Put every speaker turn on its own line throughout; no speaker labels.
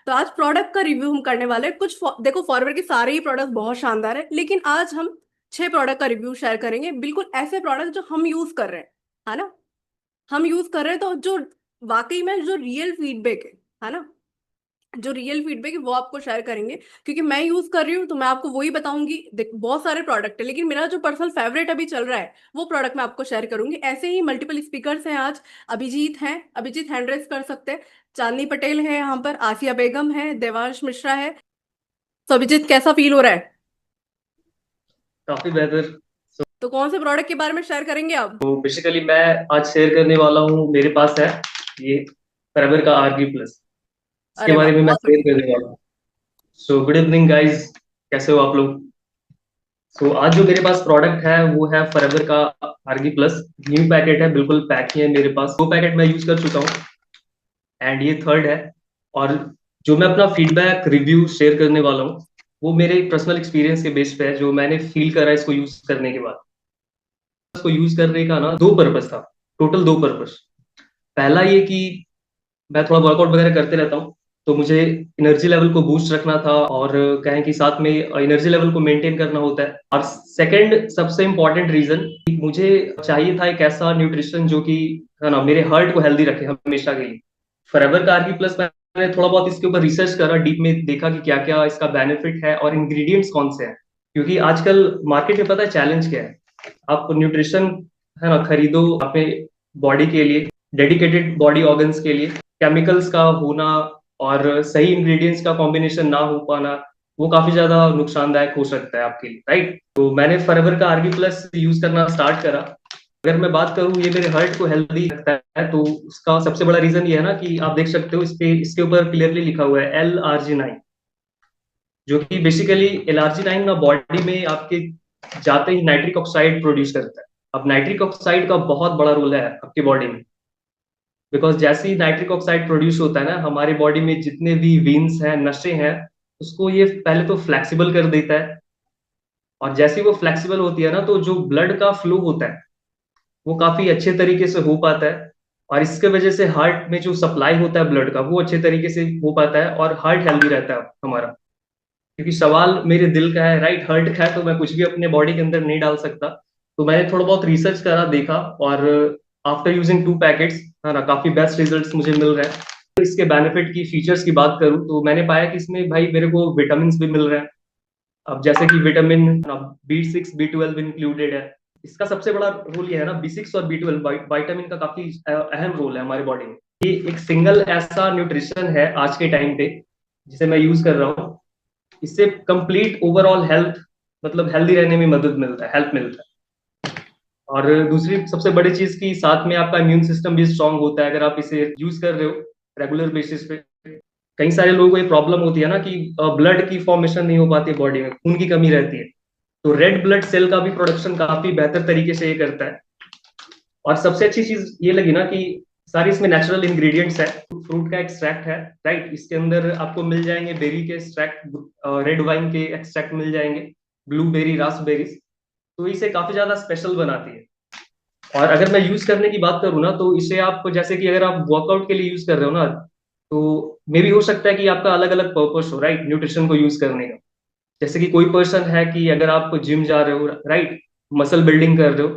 तो आज प्रोडक्ट का रिव्यू हम करने वाले हैं। देखो, फॉरएवर के सारे ही प्रोडक्ट बहुत शानदार है, लेकिन आज हम 6 प्रोडक्ट का रिव्यू शेयर करेंगे, बिल्कुल ऐसे प्रोडक्ट जो हम यूज कर रहे हैं, है ना। हम यूज कर रहे हैं, तो जो वाकई में जो रियल फीडबैक है ना, जो रियल फीडबैक है वो आपको शेयर करेंगे, क्योंकि मैं यूज कर रही हूँ तो मैं आपको वही बताऊंगी। देख, बहुत सारे प्रोडक्ट है, लेकिन मेरा जो पर्सनल फेवरेट अभी चल रहा है वो प्रोडक्ट मैं आपको शेयर करूंगी। ऐसे ही मल्टीपल स्पीकर्स हैं आज। अभिजीत हैं, अभिजीत हैंड रेस कर सकते हैं। चांदनी पटेल है यहाँ पर, आसिया बेगम है, देवांश मिश्रा है। तो अभिजीत, कैसा फील हो रहा है?
काफी बेहतर।
तो कौन से प्रोडक्ट के बारे में शेयर करेंगे आप?
तो बेसिकली मैं आज शेयर करने वाला हूँ, मेरे पास है ये फॉरएवर का आरगी प्लस। इसके
अरे वाह,
बारे में मैं
बहुत
शेयर
बढ़िया।
करने वाला हूँ। सो गुड इवनिंग गाइस, कैसे हो आप लोग? सो आज जो मेरे पास प्रोडक्ट है वो है फॉरएवर का आरगी प्लस। न्यू पैकेट है, बिल्कुल पैक ही है मेरे पास। 2 पैकेट मैं यूज कर चुका हूँ एंड ये थर्ड है। और जो मैं अपना फीडबैक रिव्यू शेयर करने वाला हूँ वो मेरे पर्सनल एक्सपीरियंस के बेस पे है, जो मैंने फील करा इसको यूज करने के बाद। इसको यूज करने का ना दो पर्पस था, टोटल दो पर्पस। पहला ये कि मैं थोड़ा वर्कआउट वगैरह करते रहता हूँ, तो मुझे एनर्जी लेवल को बूस्ट रखना था, और कहें कि साथ में एनर्जी लेवल को मेंटेन करना होता है। और सेकंड सबसे इम्पोर्टेंट रीजन, मुझे चाहिए था एक ऐसा न्यूट्रिशन जो कि है ना मेरे हार्ट को हेल्दी रखे हमेशा के लिए। फॉरएवर का आरबी प्लस मैंने थोड़ा बहुत इसके ऊपर रिसर्च करा, डीप में देखा कि क्या क्या इसका बेनिफिट है और इंग्रेडिएंट्स कौन से हैं। क्योंकि आजकल मार्केट में पता है चैलेंज क्या है। आप न्यूट्रिशन है ना खरीदो अपने बॉडी के लिए, डेडिकेटेड बॉडी ऑर्गन्स के लिए, केमिकल्स का होना और सही इंग्रेडिएंट्स का कॉम्बिनेशन ना हो पाना, वो काफी ज्यादा नुकसानदायक हो सकता है आपके लिए, राइट। तो मैंने फॉरएवर का आरबी प्लस यूज करना स्टार्ट करा। अगर मैं बात करूं ये मेरे हार्ट को हेल्दी रखता है, तो उसका सबसे बड़ा रीजन ये है ना कि आप देख सकते हो इसके ऊपर क्लियरली लिखा हुआ है LRG9, जो कि बेसिकली LRG9 ना बॉडी में आपके जाते ही नाइट्रिक ऑक्साइड प्रोड्यूस करता है। अब नाइट्रिक ऑक्साइड का बहुत बड़ा रोल है आपकी बॉडी में। बिकॉज जैसे ही नाइट्रिक ऑक्साइड प्रोड्यूस होता है ना हमारी बॉडी में, जितने भी वेन्स हैं, नसें हैं, उसको ये पहले तो फ्लेक्सिबल कर देता है। और जैसे ही वो फ्लेक्सिबल होती है ना, तो जो ब्लड का फ्लो होता है वो काफी अच्छे तरीके से हो पाता है। और इसके वजह से हार्ट में जो सप्लाई होता है ब्लड का, वो अच्छे तरीके से हो पाता है और हार्ट हेल्दी रहता है हमारा। क्योंकि सवाल मेरे दिल का है, राइट, हार्ट का है, तो मैं कुछ भी अपने बॉडी के अंदर नहीं डाल सकता। तो मैंने थोड़ा बहुत रिसर्च करा, देखा, और आफ्टर यूजिंग 2 पैकेट्स है ना काफी बेस्ट रिजल्ट्स मुझे मिल रहे हैं। तो इसके बेनिफिट की, फीचर्स की बात करूं तो मैंने पाया कि इसमें भाई मेरे को विटामिन भी मिल रहे हैं। अब जैसे कि विटामिन B6 B12 इंक्लूडेड है। इसका सबसे बड़ा रोल ये है ना, B6 और B12 विटामिन का काफी अहम रोल है हमारी बॉडी में। ये एक सिंगल ऐसा न्यूट्रिशन है आज के टाइम पे जिसे मैं यूज कर रहा हूँ। इससे कंप्लीट ओवरऑल हेल्थ, मतलब हेल्दी रहने में मदद मिलता है, हेल्प मिलता है। और दूसरी सबसे बड़ी चीज की साथ में आपका इम्यून सिस्टम भी स्ट्रांग होता है अगर आप इसे यूज कर रहे हो रेगुलर बेसिस पे। कई सारे लोगों को ये प्रॉब्लम होती है ना कि ब्लड की फॉर्मेशन नहीं हो पाती है, बॉडी में खून की कमी रहती है। तो रेड ब्लड सेल का भी प्रोडक्शन काफी बेहतर तरीके से ये करता है। और सबसे अच्छी चीज ये लगी ना कि सारी इसमें नेचुरल इंग्रेडिएंट्स है। फ्रूट का एक्सट्रैक्ट है, राइट, इसके अंदर आपको मिल जाएंगे बेरी के एक्सट्रैक्ट, रेड वाइन के एक्सट्रैक्ट मिल जाएंगे, ब्लूबेरी, रास्पबेरीज। तो इसे काफी ज्यादा स्पेशल बनाती है। और अगर मैं यूज करने की बात करूँ ना, तो इसे आप जैसे कि अगर आप वर्कआउट के लिए यूज कर रहे हो ना, तो मे भी हो सकता है कि आपका अलग अलग पर्पस हो, राइट, न्यूट्रिशन को यूज करने का। जैसे कि कोई पर्सन है कि अगर आप जिम जा रहे हो, राइट, मसल बिल्डिंग कर रहे हो,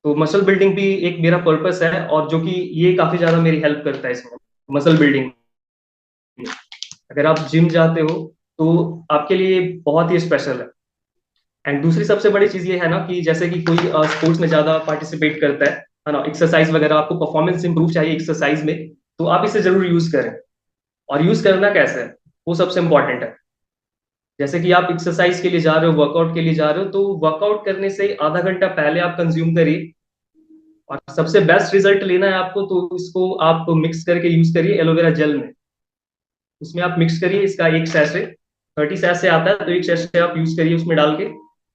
तो मसल बिल्डिंग भी एक मेरा पर्पस है, और जो कि ये काफी ज्यादा मेरी हेल्प करता है इसमें, मसल बिल्डिंग। अगर आप जिम जाते हो तो आपके लिए बहुत ही स्पेशल है। एंड दूसरी सबसे बड़ी चीज ये है ना कि जैसे कि कोई स्पोर्ट्स में ज्यादा पार्टिसिपेट करता है ना, एक्सरसाइज वगैरह, आपको परफॉर्मेंस इंप्रूव चाहिए एक्सरसाइज में, तो आप इसे जरूर यूज करें। और यूज करना कैसे है वो सबसे इंपॉर्टेंट है। जैसे कि आप एक्सरसाइज के लिए जा रहे हो, वर्कआउट के लिए जा रहे हो, तो वर्कआउट करने से आधा घंटा पहले आप कंज्यूम करिए। और सबसे बेस्ट रिजल्ट लेना है आपको, तो इसको आप मिक्स करके यूज करिए एलोवेरा जेल में। उसमें आप मिक्स करिए इसका एक सैशे, 30 सैशे आता है, तो एक सैशे आप यूज करिए उसमें डाल के,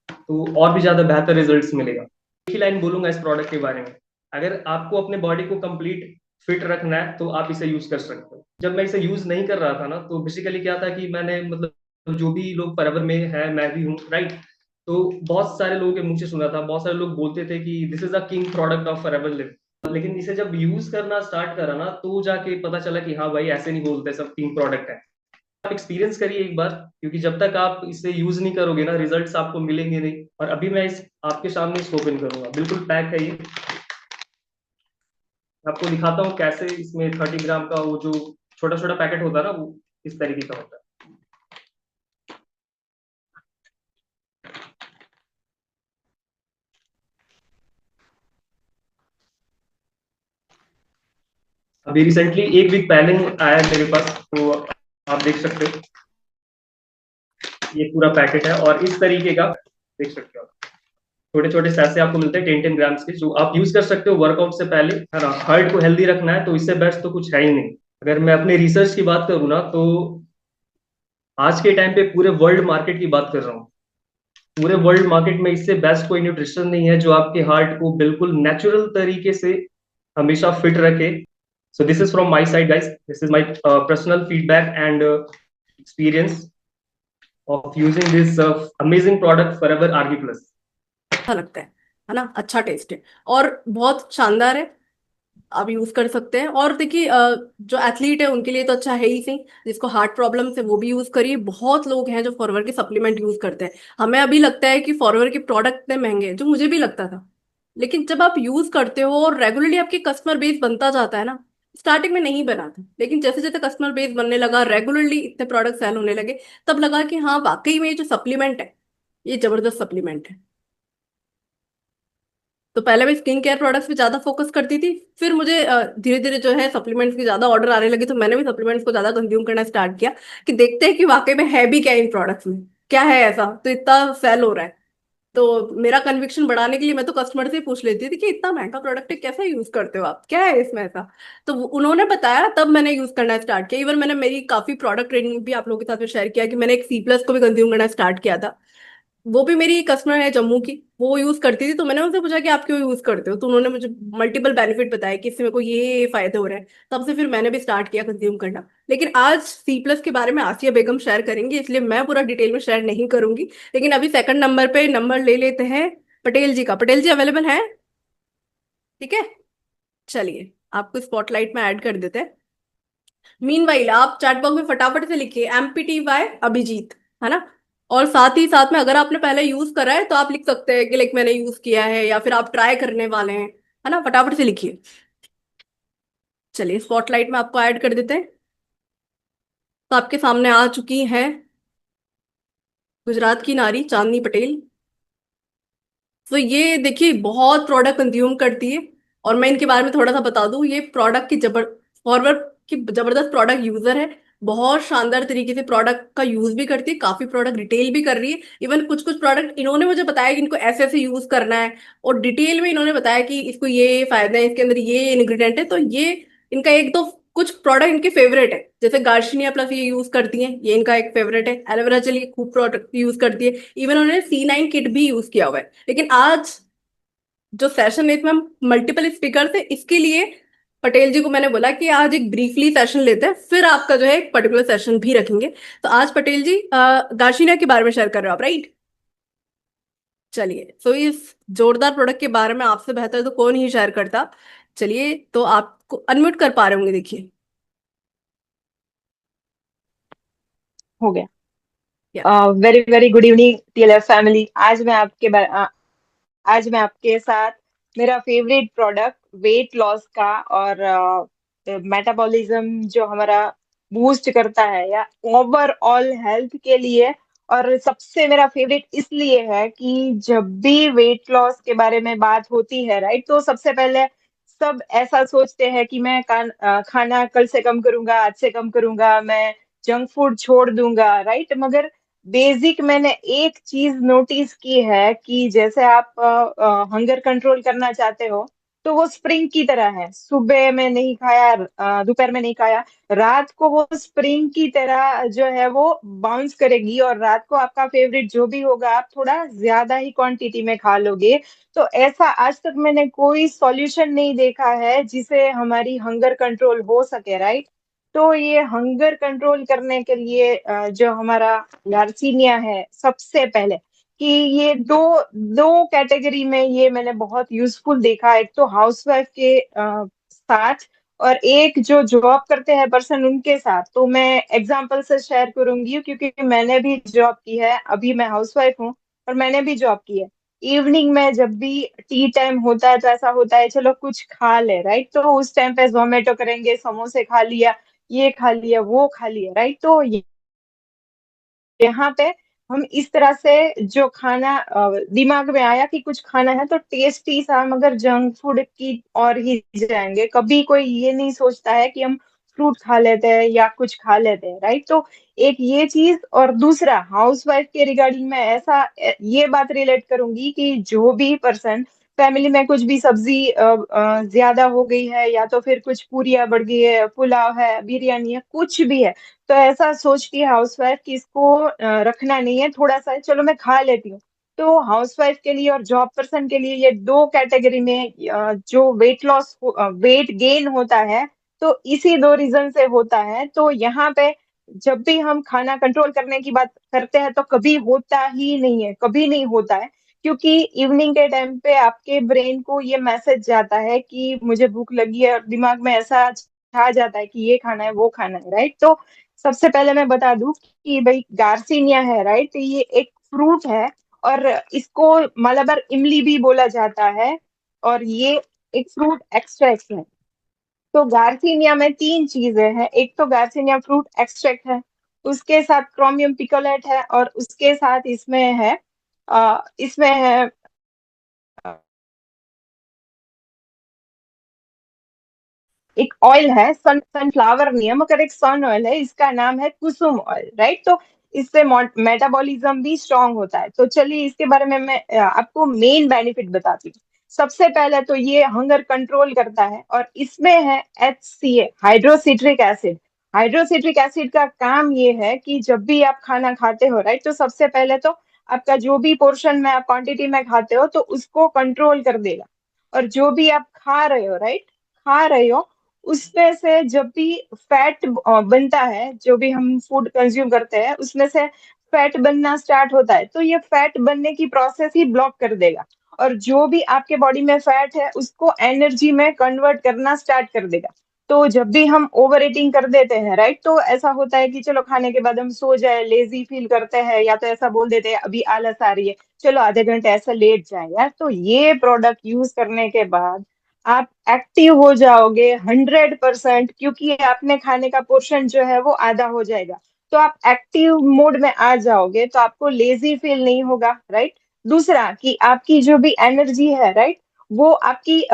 तो और भी ज्यादा बेहतर रिजल्ट्स मिलेगा। एक ही लाइन बोलूंगा इस प्रोडक्ट के बारे में। अगर आपको अपने बॉडी को कंप्लीट फिट रखना है तो आप इसे यूज कर सकते हो। जब मैं इसे यूज नहीं कर रहा था ना, तो बेसिकली क्या था कि मैंने, मतलब जो भी लोग फॉरएवर में है, मैं भी हूँ, राइट। तो बहुत सारे लोगों के मुंह से सुना था, बहुत सारे लोग बोलते थे कि this is a king product of forever live. लेकिन इसे जब यूज करना स्टार्ट करा ना, तो जाके पता चला कि हाँ भाई, ऐसे नहीं बोलते, सब किंग प्रोडक्ट है। आप एक्सपीरियंस करिए एक बार, क्योंकि जब तक आप इसे यूज नहीं करोगे ना, रिजल्ट्स आपको मिलेंगे नहीं। और अभी मैं इस आपके सामने इसको ओपन करूंगा, बिल्कुल पैक है ये। आपको दिखाता हूँ कैसे इसमें 30 ग्राम का वो जो छोटा छोटा पैकेट होता है ना, वो इस तरीके का होता है। अभी रिसेंटली 1 वीक पहले ही आया है मेरे पास, तो आप देख सकते हो ये पूरा पैकेट है, और इस तरीके का देख सकते हो आप। छोटे छोटे सैसे आपको मिलते हैं 10-10 ग्राम्स के, जो आप यूज कर सकते हो वर्कआउट से पहले, है ना। हार्ट को हेल्दी रखना है तो इससे बेस्ट तो कुछ है ही नहीं। अगर मैं अपने रिसर्च की बात करूँ ना, तो आज के टाइम पे पूरे वर्ल्ड मार्केट की बात कर रहा हूँ, पूरे वर्ल्ड मार्केट में इससे बेस्ट कोई न्यूट्रिशन नहीं है जो आपके हार्ट को बिल्कुल नेचुरल तरीके से हमेशा फिट रखे। So this is from my side guys, this is my personal feedback and experience of using this amazing product Forever Argi plus.
अच्छा लगता है ना, अच्छा टेस्ट है और बहुत शानदार है। आप यूज कर सकते हैं। और देखिए जो एथलीट है उनके लिए तो अच्छा है ही सही, जिसको हार्ट प्रॉब्लम है वो भी यूज करिए। बहुत लोग हैं जो फॉरवर के सप्लीमेंट यूज करते हैं। हमें अभी लगता है कि फॉरवर के प्रोडक्ट इतने महंगे हैं, जो मुझे भी लगता था। लेकिन जब आप यूज करते हो और रेगुलरली आपके कस्टमर बेस बनता जाता है ना, स्टार्टिंग में नहीं बना था, लेकिन जैसे जैसे कस्टमर बेस बनने लगा, रेगुलरली इतने प्रोडक्ट सेल होने लगे, तब लगा कि हाँ वाकई में ये जो सप्लीमेंट है, ये जबरदस्त सप्लीमेंट है। तो पहले मैं स्किन केयर प्रोडक्ट्स पे ज्यादा फोकस करती थी, फिर मुझे धीरे धीरे जो है सप्लीमेंट्स की ज्यादा ऑर्डर आने लगे, तो मैंने भी सप्लीमेंट्स को ज्यादा कंज्यूम करना स्टार्ट किया कि देखते हैं कि वाकई में है भी क्या इन प्रोडक्ट्स में, क्या है ऐसा तो इतना सेल हो रहा है। तो मेरा कन्विक्शन बढ़ाने के लिए मैं तो कस्टमर से ही पूछ लेती थी कि इतना महंगा प्रोडक्ट है, कैसे यूज करते हो आप, क्या है इसमें ऐसा। तो उन्होंने बताया, तब मैंने यूज करना स्टार्ट किया। इवन मैंने मेरी काफी प्रोडक्ट ट्रेनिंग भी आप लोगों के साथ में शेयर किया कि मैंने एक सी प्लस को भी कंज्यूम करना स्टार्ट किया था। वो भी मेरी कस्टमर है जम्मू की, वो यूज करती थी, तो मैंने उनसे पूछा कि आप क्यों यूज करते हो, तो उन्होंने मुझे मल्टीपल बेनिफिट बताया कि इससे मेरे को ये फायदे हो रहे हैं। तब से फिर मैंने भी स्टार्ट किया कंज्यूम करना। लेकिन आज सी प्लस के बारे में आसिया बेगम शेयर करेंगी, इसलिए मैं पूरा डिटेल में शेयर नहीं करूंगी। लेकिन अभी सेकंड नंबर पे नंबर ले लेते हैं पटेल जी का। पटेल जी अवेलेबल है? ठीक है, चलिए आपको स्पॉटलाइट में ऐड कर देते हैं। मीनवाइल आप चैट बॉक्स में फटाफट से लिखिए MPTY अभिजीत, है ना। और साथ ही साथ में अगर आपने पहले यूज करा है तो आप लिख सकते हैं कि लाइक मैंने यूज किया है, या फिर आप ट्राई करने वाले हैं, है ना। फटाफट से लिखिए। चलिए स्पॉटलाइट में आपको ऐड कर देते हैं। तो आपके सामने आ चुकी है गुजरात की नारी चांदनी पटेल। तो ये देखिए बहुत प्रोडक्ट कंज्यूम करती है। और मैं इनके बारे में थोड़ा सा बता दूं, ये प्रोडक्ट की फॉरवर्ड की जबरदस्त प्रोडक्ट यूजर है। बहुत शानदार तरीके से प्रोडक्ट का यूज भी करती है, काफी प्रोडक्ट रिटेल भी कर रही है। इवन कुछ कुछ प्रोडक्ट इन्होंने मुझे बताया कि इनको ऐसे ऐसे यूज करना है, और डिटेल में इन्होंने बताया कि इसको ये फायदे हैं, इसके अंदर ये इंग्रेडिएंट है। तो ये इनका एक तो कुछ प्रोडक्ट इनके फेवरेट है, जैसे गार्शनिया प्लस ये यूज करती हैं, ये इनका एक फेवरेट है। एलोवेरा जेल ये खूब प्रोडक्ट यूज करती है। इवन उन्होंने C9 किट भी यूज किया हुआ है। लेकिन आज जो सेशन है इसमें हम मल्टीपल स्पीकर थे, इसके लिए पटेल जी को मैंने बोला कि आज एक ब्रीफली सेशन लेते हैं, फिर आपका जो है एक पर्टिकुलर सेशन भी रखेंगे। तो आज पटेल जी गार्शिनिया के बारे में शेयर कर रहे हो आप, राइट? चलिए, तो इस जोरदार प्रोडक्ट के बारे में आपसे बेहतर तो कौन ही शेयर करता। चलिए, तो आपको अनम्यूट कर पा रहे होंगे, देखिए।
हो गया।
या
very very good evening TLF family. आज मैं आपके साथ मेरा फेवरेट प्रोडक्ट वेट लॉस का और मेटाबॉलिज्म जो हमारा बूस्ट करता है या ओवरऑल हेल्थ के लिए। और सबसे मेरा फेवरेट इसलिए है कि जब भी वेट लॉस के बारे में बात होती है, राइट, तो सबसे पहले सब ऐसा सोचते हैं कि मैं खाना कल से कम करूंगा, आज से कम करूंगा, मैं जंक फूड छोड़ दूंगा, राइट। मगर बेसिक मैंने एक चीज नोटिस की है कि जैसे आप हंगर कंट्रोल करना चाहते हो, तो वो स्प्रिंग की तरह है। सुबह में नहीं खाया, दोपहर में नहीं खाया, रात को वो स्प्रिंग की तरह जो है वो बाउंस करेगी, और रात को आपका फेवरेट जो भी होगा आप थोड़ा ज्यादा ही क्वांटिटी में खा लोगे। तो ऐसा आज तक मैंने कोई सॉल्यूशन नहीं देखा है जिसे हमारी हंगर कंट्रोल हो सके, राइट। तो ये हंगर कंट्रोल करने के लिए जो हमारा गार्सिनिया है, सबसे पहले कि ये दो दो कैटेगरी में ये मैंने बहुत यूजफुल देखा है। एक तो हाउसवाइफ के साथ, और एक जो जॉब करते हैं पर्सन उनके साथ, तो मैं एग्जांपल से शेयर करूंगी क्योंकि मैंने भी जॉब की है, अभी मैं हाउसवाइफ हूँ और मैंने भी जॉब की है। इवनिंग में जब भी टी टाइम होता है तो ऐसा होता है चलो कुछ खा ले, राइट? तो उस टाइम पे जोमेटो करेंगे, समोसे खा लिया, ये खा लिया, वो खा लिया, राइट? तो यहाँ पे हम इस तरह से जो खाना दिमाग में आया कि कुछ खाना है तो टेस्टी सा, मगर जंक फूड की और ही जाएंगे। कभी कोई ये नहीं सोचता है कि हम फ्रूट खा लेते हैं या कुछ खा लेते हैं, राइट? तो एक ये चीज, और दूसरा हाउसवाइफ के रिगार्डिंग में ऐसा ये बात रिलेट करूंगी कि जो भी पर्सन फैमिली में कुछ भी सब्जी ज्यादा हो गई है, या तो फिर कुछ पूरियां बढ़ गई है, पुलाव है, बिरयानी है, कुछ भी है, तो ऐसा सोचती है हाउसवाइफ कि इसको रखना नहीं है, थोड़ा सा है, चलो मैं खा लेती हूँ। तो हाउसवाइफ के लिए और जॉब पर्सन के लिए ये दो कैटेगरी में जो वेट लॉस, वेट गेन होता है, तो इसी दो रीजन से होता है। तो यहाँ पे जब भी हम खाना कंट्रोल करने की बात करते हैं तो कभी होता ही नहीं है, कभी नहीं होता है, क्योंकि इवनिंग के टाइम पे आपके ब्रेन को ये मैसेज जाता है कि मुझे भूख लगी है, और दिमाग में ऐसा छा जाता है कि ये खाना है, वो खाना है, राइट? तो सबसे पहले मैं बता दूं कि भाई गार्सिनिया है, राइट? ये एक फ्रूट है और इसको मलाबार इमली भी बोला जाता है, और ये एक फ्रूट एक्सट्रैक्ट है। तो गार्सिनिया में तीन चीजें हैं, एक तो गार्सिनिया फ्रूट एक्सट्रैक्ट है, उसके साथ क्रोमियम पिकोलेट है, और उसके साथ इसमें है एक ऑयल है, सनफ्लावर नहीं है मगर एक सन ऑयल है, इसका नाम है कुसुम ऑयल, राइट? तो इससे मेटाबॉलिज्म भी स्ट्रांग होता है। तो चलिए इसके बारे में मैं आपको मेन बेनिफिट बताती हूँ। सबसे पहले तो ये हंगर कंट्रोल करता है, और इसमें है HCA, हाइड्रोसिट्रिक एसिड। हाइड्रोसिट्रिक एसिड का काम ये है कि जब भी आप खाना खाते हो, राइट, तो सबसे पहले तो आपका जो भी पोर्शन में आप क्वांटिटी में खाते हो तो उसको कंट्रोल कर देगा। और जो भी आप खा रहे हो, राइट, खा रहे हो, उसमें से जब भी फैट बनता है, जो भी हम फूड कंज्यूम करते हैं उसमें से फैट बनना स्टार्ट होता है, तो ये फैट बनने की प्रोसेस ही ब्लॉक कर देगा, और जो भी आपके बॉडी में फैट है उसको एनर्जी में कन्वर्ट करना स्टार्ट कर देगा। तो जब भी हम ओवर ईटिंग कर देते हैं, राइट, तो ऐसा होता है कि चलो खाने के बाद हम सो जाए, लेजी फील करते हैं, या तो ऐसा बोल देते हैं अभी आलस आ रही है, चलो आधे घंटे ऐसा लेट जाए यार। तो ये प्रोडक्ट यूज करने के बाद आप एक्टिव हो जाओगे 100%, क्योंकि आपने खाने का पोर्शन जो है वो आधा हो जाएगा। तो आप एक्टिव मोड में आ जाओगे, तो आपको लेजी फील नहीं होगा, राइट? दूसरा कि आपकी जो भी एनर्जी है, राइट, वो आपकी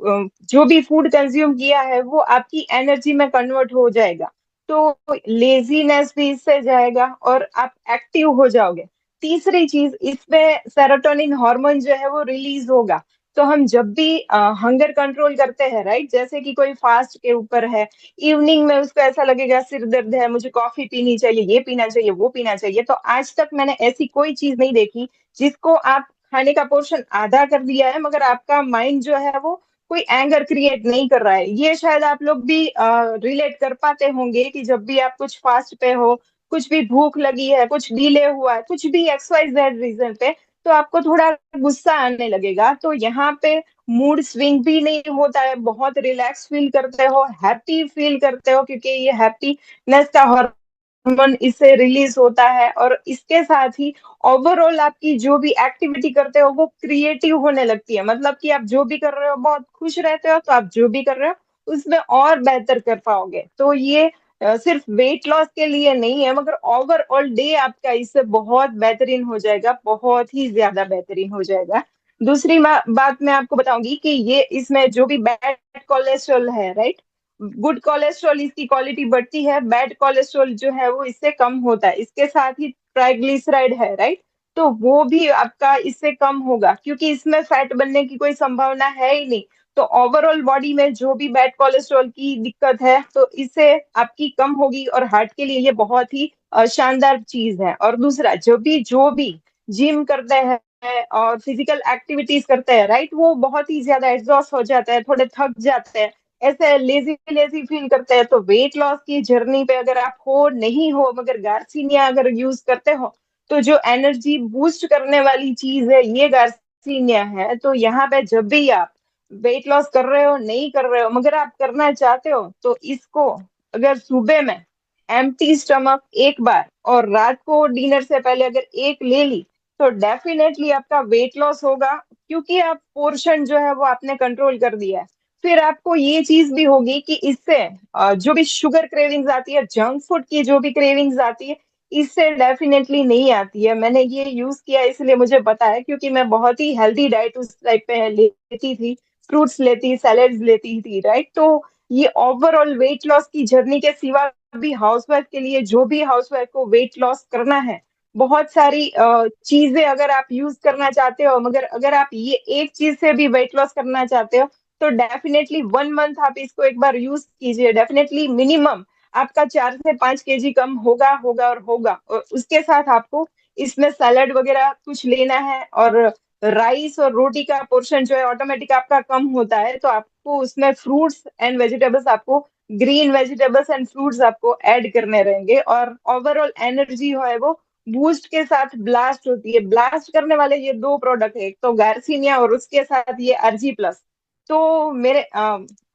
जो भी फूड कंज्यूम किया है वो आपकी एनर्जी में कन्वर्ट हो जाएगा। तो लेजीनेस भी इससे जाएगा और आप एक्टिव हो जाओगे। तीसरी चीज, इसमें सेरोटोनिन हार्मोन जो है वो रिलीज होगा। तो हम जब भी हंगर कंट्रोल करते हैं, राइट, जैसे कि कोई फास्ट के ऊपर है, इवनिंग में उसको ऐसा लगेगा सिर दर्द है, मुझे कॉफी पीनी चाहिए, ये पीना चाहिए, वो पीना चाहिए, तो आज तक मैंने ऐसी कोई चीज नहीं देखी जिसको आप खाने का पोर्शन आधा कर दिया है मगर आपका माइंड जो है वो कोई एंगर क्रिएट नहीं कर रहा है। ये शायद आप लोग भी रिलेट कर पाते होंगे कि जब भी आप कुछ फास्ट पे हो, कुछ भी भूख लगी है, कुछ डिले हुआ है, कुछ भी XYZ रीजन पे, तो आपको थोड़ा गुस्सा आने लगेगा। तो यहाँ पे मूड स्विंग भी नहीं होता है, बहुत रिलैक्स फील करते हो, हैप्पी फील करते हो, क्योंकि ये हैप्पीनेस का हार्मोन इससे रिलीज होता है। और इसके साथ ही ओवरऑल आपकी जो भी एक्टिविटी करते हो वो क्रिएटिव होने लगती है, मतलब कि आप जो भी कर रहे हो बहुत खुश रहते हो, तो आप जो भी कर रहे हो उसमें और बेहतर कर पाओगे। तो ये सिर्फ वेट लॉस के लिए नहीं है, मगर ओवरऑल डे आपका इससे बहुत बेहतरीन हो जाएगा, बहुत ही ज्यादा बेहतरीन हो जाएगा। दूसरी बात मैं आपको बताऊंगी कि ये इसमें जो भी बैड कोलेस्ट्रॉल है, राइट, गुड कोलेस्ट्रॉल इसकी क्वालिटी बढ़ती है, बैड कोलेस्ट्रॉल जो है वो इससे कम होता है। इसके साथ ही ट्राइग्लिसराइड है, राइट, तो वो भी आपका इससे कम होगा, क्योंकि इसमें फैट बनने की कोई संभावना है ही नहीं। तो ओवरऑल बॉडी में जो भी बैड कोलेस्ट्रॉल की दिक्कत है तो इससे आपकी कम होगी, और हार्ट के लिए ये बहुत ही शानदार चीज है। और दूसरा, जो भी जिम करते हैं और फिजिकल एक्टिविटीज करते हैं, राइट, वो बहुत ही ज्यादा एग्जॉस्ट हो जाते हैं, थोड़े थक जाते हैं, ऐसे लेजी लेजी फील करते हैं। तो वेट लॉस की जर्नी पे अगर आप हो नहीं हो मगर गार्सिनिया अगर यूज करते हो, तो जो एनर्जी बूस्ट करने वाली चीज है ये गार्सिनिया है। तो यहाँ पे जब भी आप वेट लॉस कर रहे हो नहीं कर रहे हो, मगर आप करना चाहते हो, तो इसको अगर सुबह में एम्प्टी स्टमक एक बार और रात को डिनर से पहले अगर एक ले ली, तो डेफिनेटली आपका वेट लॉस होगा, क्योंकि आप पोर्शन जो है वो आपने कंट्रोल कर दिया है। फिर आपको ये चीज भी होगी कि इससे जो भी शुगर क्रेविंग्स आती है, जंक फूड की जो भी क्रेविंग्स आती है, इससे डेफिनेटली नहीं आती है। मैंने ये यूज किया इसलिए मुझे पता है, क्योंकि मैं बहुत ही हेल्दी डाइट उस टाइप पे लेती थी, फ्रूट्स लेती, सैलेड्स लेती थी, राइट। तो ये ओवरऑल वेट लॉस की जर्नी के सिवा भी हाउसवाइफ के लिए, जो भी हाउसवाइफ को वेट लॉस करना है, बहुत सारी चीजें अगर आप यूज करना चाहते हो, मगर अगर आप ये एक चीज से भी वेट लॉस करना चाहते हो, तो डेफिनेटली 1 मंथ आप इसको एक बार यूज कीजिए। डेफिनेटली मिनिमम आपका 4 से 5 केजी कम होगा होगा और होगा। और उसके साथ आपको इसमें सैलड वगैरह कुछ लेना है, और राइस और रोटी का पोर्शन जो है ऑटोमेटिक आपका कम होता है, तो आपको उसमें फ्रूट्स एंड वेजिटेबल्स, आपको ग्रीन वेजिटेबल्स एंड फ्रूट्स आपको ऐड करने रहेंगे, और ओवरऑल एनर्जी जो है वो बूस्ट के साथ ब्लास्ट होती है। ब्लास्ट करने वाले ये 2 प्रोडक्ट है, एक तो गार्सिनिया और उसके साथ ये आरजी प्लस। तो मेरे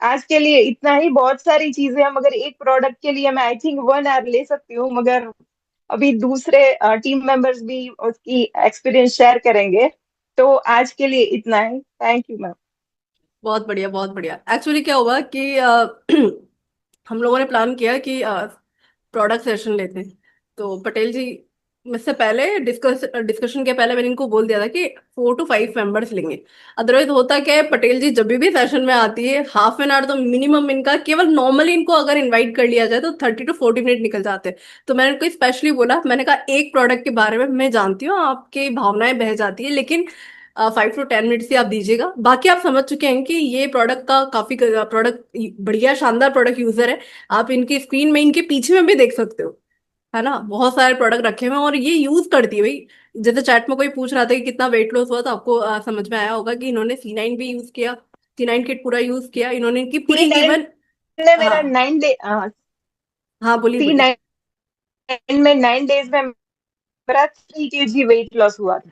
आज के लिए इतना ही। बहुत सारी चीजें हैं, मगर एक प्रोडक्ट के लिए मैं आई थिंक 1 आवर ले सकती हूँ, मगर अभी दूसरे टीम मेंबर्स भी उसकी एक्सपीरियंस शेयर करेंगे। तो आज के लिए इतना ही। Thank you ma'am.
बहुत बढ़िया, बहुत बढ़िया। एक्चुअली क्या हुआ कि हम लोगों ने प्लान किया कि प्रोडक्ट सेशन लेते हैं। तो पटेल जी, मुझसे पहले डिस्कशन के पहले मैंने इनको बोल दिया था कि 4 to 5 मेंबर्स लेंगे। अदरवाइज होता क्या है, पटेल जी जब भी सेशन में आती है, हाफ एन आवर तो मिनिमम इनका, केवल नॉर्मली इनको अगर इनवाइट कर लिया जाए तो 30 to 40 मिनट निकल जाते हैं। तो मैंने उनको स्पेशली बोला, मैंने कहा एक प्रोडक्ट के बारे में मैं जानती हूँ, आपकी भावनाएं बह जाती है, लेकिन 5 to 10 मिनट से आप दीजिएगा। बाकी आप समझ चुके हैं कि ये प्रोडक्ट का काफी प्रोडक्ट बढ़िया शानदार प्रोडक्ट यूजर है। आप इनकी स्क्रीन में इनके पीछे में भी देख सकते हो, है ना, बहुत सारे प्रोडक्ट रखे हुए हैं और ये यूज करती है भाई। जैसे चैट में कोई पूछ रहा था कि कितना वेट लॉस हुआ, तो आपको समझ में आया होगा कि इन्होंने C9 भी यूज किया, C9 किट पूरा यूज किया इन्होंने, इनकी पूरी
C9
इवन।
ने मेरा
हाँ
9 डे,
हाँ, बोलिए
सी
बोलिए।
नाइन में 9 डेज में मेरा 3 केजी वेट लॉस हुआ था।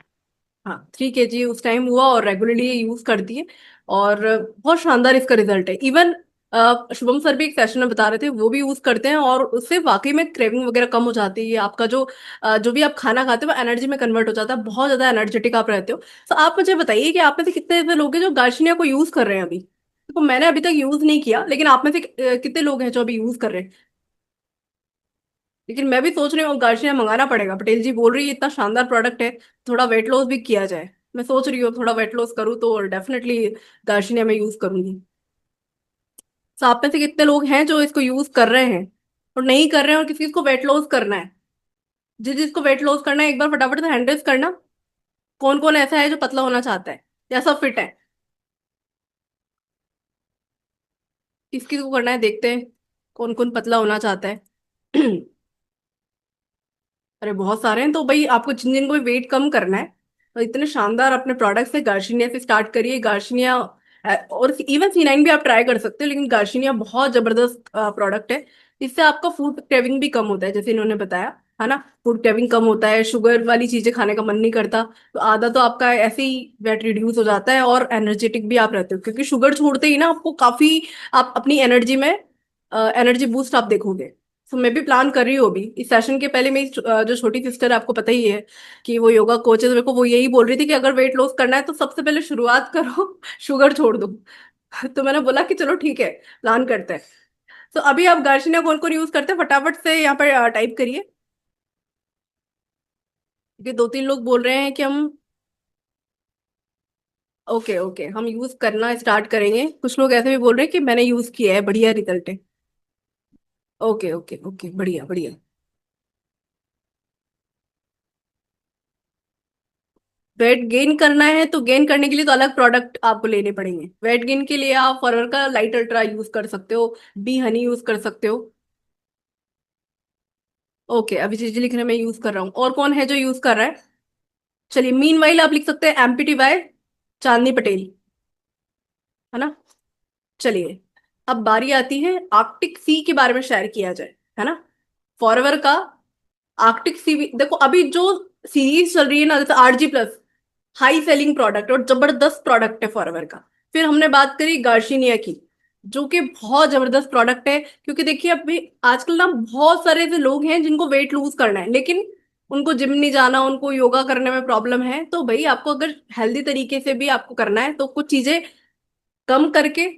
हाँ, 3 kg उस टाइम हुआ और रेगुलरली ये यूज करती है और बहुत शानदार इसका रिजल्ट है। इवन शुभम सर भी एक सेशन में बता रहे थे, वो भी यूज करते हैं और उससे वाकई में क्रेविंग वगैरह कम हो जाती है। आपका जो जो भी आप खाना खाते हो वो एनर्जी में कन्वर्ट हो जाता है, बहुत ज्यादा एनर्जेटिक आप रहते हो। तो आप मुझे बताइए कि आप में से कितने ऐसे लोग हैं जो गार्शिनिया को यूज कर रहे हैं अभी। देखो मैंने अभी तक यूज नहीं किया, लेकिन आप में से कितने लोग हैं जो अभी यूज कर रहे हैं। लेकिन मैं भी सोच रही हूँ गार्शिया मंगाना पड़ेगा, पटेल जी बोल रही है इतना शानदार प्रोडक्ट है, थोड़ा वेट लॉस भी किया जाए। मैं सोच रही हूँ थोड़ा वेट लॉस करूँ तो डेफिनेटली गार्शिया में यूज करूंगी। तो आप में से कितने लोग हैं जो इसको यूज कर रहे हैं और नहीं कर रहे हैं, और किसी को वेट लॉस करना है। जिस जिसको वेट लॉस करना है एक बार फटाफट से हैंड रेज करना। कौन कौन ऐसा है जो पतला होना चाहता है या सब फिट है। किस किस को करना है, देखते हैं कौन कौन पतला होना चाहता है। अरे बहुत सारे हैं। तो भाई आपको जिन जिन को भी वेट कम करना है, तो इतने शानदार अपने प्रोडक्ट्स है, गार्शिनिया से स्टार्ट करिए। गार्शिनिया और इवन C9 भी आप ट्राई कर सकते हो, लेकिन गार्शिनिया बहुत जबरदस्त प्रोडक्ट है। इससे आपका फूड क्रेविंग भी कम होता है, जैसे इन्होंने बताया, है ना। फूड क्रेविंग कम होता है, शुगर वाली चीजें खाने का मन नहीं करता, तो आधा तो आपका ऐसे ही वेट रिड्यूस हो जाता है और एनर्जेटिक भी आप रहते हो, क्योंकि शुगर छोड़ते ही ना आपको काफी, आप अपनी एनर्जी में एनर्जी बूस्ट आप देखोगे। तो मैं भी प्लान कर रही हूँ अभी इस सेशन के पहले। मेरी जो छोटी सिस्टर है, आपको पता ही है कि वो योगा कोच है, तो मेरे को वो यही बोल रही थी कि अगर वेट लॉस करना है तो सबसे पहले शुरुआत करो शुगर छोड़ दो। तो मैंने बोला कि चलो ठीक है, प्लान करते हैं। तो अभी आप गार्शिनिया कौन कौन यूज करते हैं फटाफट से यहाँ पर टाइप करिए, क्योंकि 2-3 लोग बोल रहे हैं कि हम, ओके ओके, हम यूज करना स्टार्ट करेंगे। कुछ लोग ऐसे भी बोल रहे हैं कि मैंने यूज किया है, बढ़िया रिजल्ट है। ओके ओके ओके, बढ़िया बढ़िया। वेट गेन करना है तो गेन करने के लिए तो अलग प्रोडक्ट आपको लेने पड़ेंगे। वेट गेन के लिए आप फॉरवर का लाइट अल्ट्रा यूज कर सकते हो, बी हनी यूज कर सकते हो। ओके, अभी चीजें लिखने में यूज कर रहा हूँ। और कौन है जो यूज कर रहा है। चलिए, मीन वाइल आप लिख सकते हैं MPTY चांदनी पटेल, है ना। चलिए, अब बारी आती है आर्कटिक सी के बारे में शेयर किया जाए, है ना। फॉरवर का आर्कटिक सी देखो, अभी जो सीरीज चल रही है ना, जैसे RG plus, high selling product और जबरदस्त प्रोडक्ट है फॉरएवर का। फिर हमने बात करी गार्शिनिया की, जो कि बहुत जबरदस्त प्रोडक्ट है। क्योंकि देखिए अभी आजकल ना बहुत सारे ऐसे लोग हैं जिनको वेट लूज करना है, लेकिन उनको जिम नहीं जाना, उनको योगा करने में प्रॉब्लम है। तो भाई आपको अगर हेल्दी तरीके से भी आपको करना है तो कुछ चीजें कम करके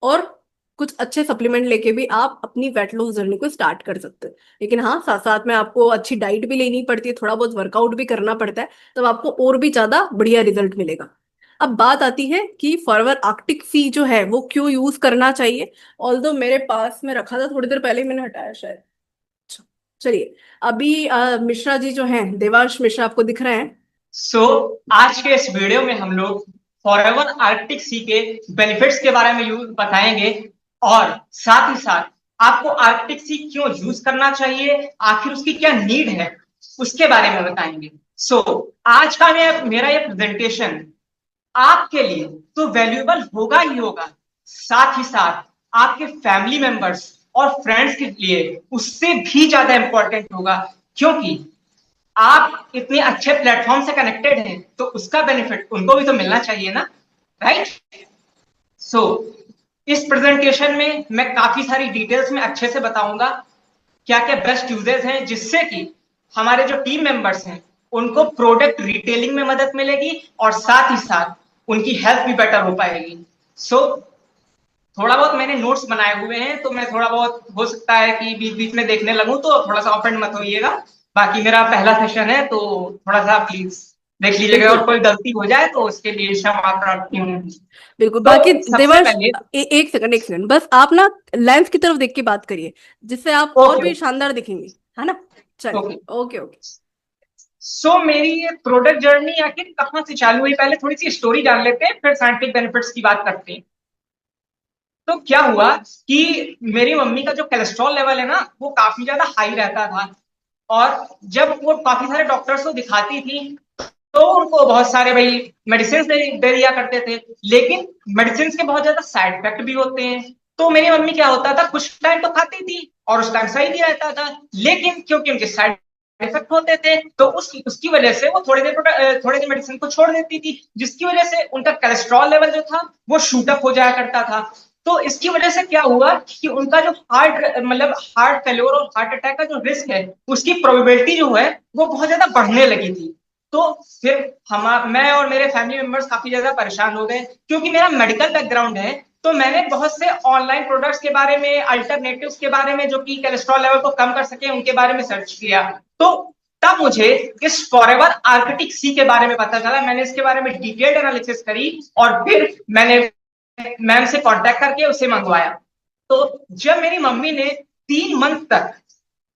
और कुछ अच्छे सप्लीमेंट लेके भी आप अपनी वेट लॉस जर्नी को स्टार्ट कर सकते हैं। लेकिन हाँ, साथ साथ में आपको अच्छी डाइट भी लेनी पड़ती है, थोड़ा बहुत वर्कआउट भी करना पड़ता है, तब आपको और भी ज्यादा बढ़िया रिजल्ट मिलेगा। अब बात आती है कि फॉरएवर आर्कटिक सी जो है वो क्यों यूज करना चाहिए। ऑल्दो मेरे पास में रखा था, थोड़ी देर पहले ही मैंने हटाया शायद। अच्छा, चलिए। अभी मिश्रा जी जो हैं, देवांश मिश्रा, आपको दिख रहे हैं?
सो आज के इस वीडियो में हम लोग फॉरएवर आर्कटिक सी के बेनिफिट्स के बारे में बताएंगे, और साथ ही साथ आपको आर्कटिक सी क्यों यूज करना चाहिए, आखिर उसकी क्या नीड है, उसके बारे में बताएंगे। सो आज का मेरा ये प्रेजेंटेशन आपके लिए तो वैल्यूएबल होगा ही होगा, साथ ही साथ आपके फैमिली मेंबर्स और फ्रेंड्स के लिए उससे भी ज्यादा इंपॉर्टेंट होगा, क्योंकि आप इतने अच्छे प्लेटफॉर्म से कनेक्टेड हैं तो उसका बेनिफिट उनको भी तो मिलना चाहिए ना, राइट। सो इस प्रेजेंटेशन में मैं काफी सारी डिटेल्स में अच्छे से बताऊंगा क्या क्या बेस्ट यूजेस हैं, जिससे कि हमारे जो टीम मेंबर्स हैं उनको प्रोडक्ट रिटेलिंग में मदद मिलेगी और साथ ही साथ उनकी हेल्थ भी बेटर हो पाएगी। सो थोड़ा बहुत मैंने नोट्स बनाए हुए हैं, तो मैं थोड़ा बहुत हो सकता है कि बीच बीच में देखने लगूं, तो थोड़ा सा ऑफेंड मत होइएगा। बाकी मेरा पहला सेशन है तो थोड़ा सा प्लीज देख लीजिएगा,
बिल्कुल
और कोई गलती हो जाए तो उसके लिए क्षमा प्रार्थी हूँ।
बिल्कुल।
तो
बाकी
सबसे
देवांश,
पहले
एक सेकंड, एक सेकंड, बस आप ना लेंस की तरफ देख के बात करिए, जिससे आप और
ओके
भी शानदार दिखेंगे, है ना? चलिए,
ओके।
Okay okay.
सो मेरी ये प्रोडक्ट जर्नी आखिर कहाँ से चालू हुई, पहले थोड़ी सी स्टोरी जान लेते हैं, फिर साइंटिफिक बेनिफिट्स की बात करते हैं। तो क्या हुआ कि मेरी मम्मी का जो कोलेस्ट्रॉल लेवल है ना वो काफी ज्यादा हाई रहता था, और जब वो काफी सारे डॉक्टर्स को दिखाती थी तो उनको बहुत सारे भाई मेडिसिन दे दिया करते थे, लेकिन मेडिसिन के बहुत ज्यादा साइड इफेक्ट भी होते हैं। तो मेरी मम्मी क्या होता था, कुछ टाइम तो खाती थी और उस टाइम सही भी रहता था, लेकिन क्योंकि उनके साइड इफेक्ट होते थे तो उसकी वजह से वो थोड़ी देर मेडिसिन को छोड़ देती थी, जिसकी वजह से उनका कोलेस्ट्रॉल लेवल जो था वो शूट अप हो जाया करता था। तो इसकी वजह से क्या हुआ कि उनका जो हार्ट फेल्योर और हार्ट अटैक का जो रिस्क है उसकी प्रोबेबिलिटी जो है वो बहुत ज्यादा बढ़ने लगी थी। तो फिर मैं और मेरे फैमिली मेंबर्स काफी ज्यादा परेशान हो गए, क्योंकि मेरा मेडिकल बैकग्राउंड है। तो मैंने बहुत से ऑनलाइन प्रोडक्ट्स के बारे में, अल्टरनेटिव्स के बारे में जो कि कोलेस्ट्रॉल लेवल को कम कर सके उनके बारे में सर्च किया। तो तब मुझे इस फॉरएवर आर्कटिक सी के बारे में पता चला, मैंने इसके बारे में डिटेल्ड एनालिसिस करी और फिर मैंने मैम से कांटेक्ट करके उसे मंगवाया। तो जब मेरी मम्मी ने 3 मंथ तक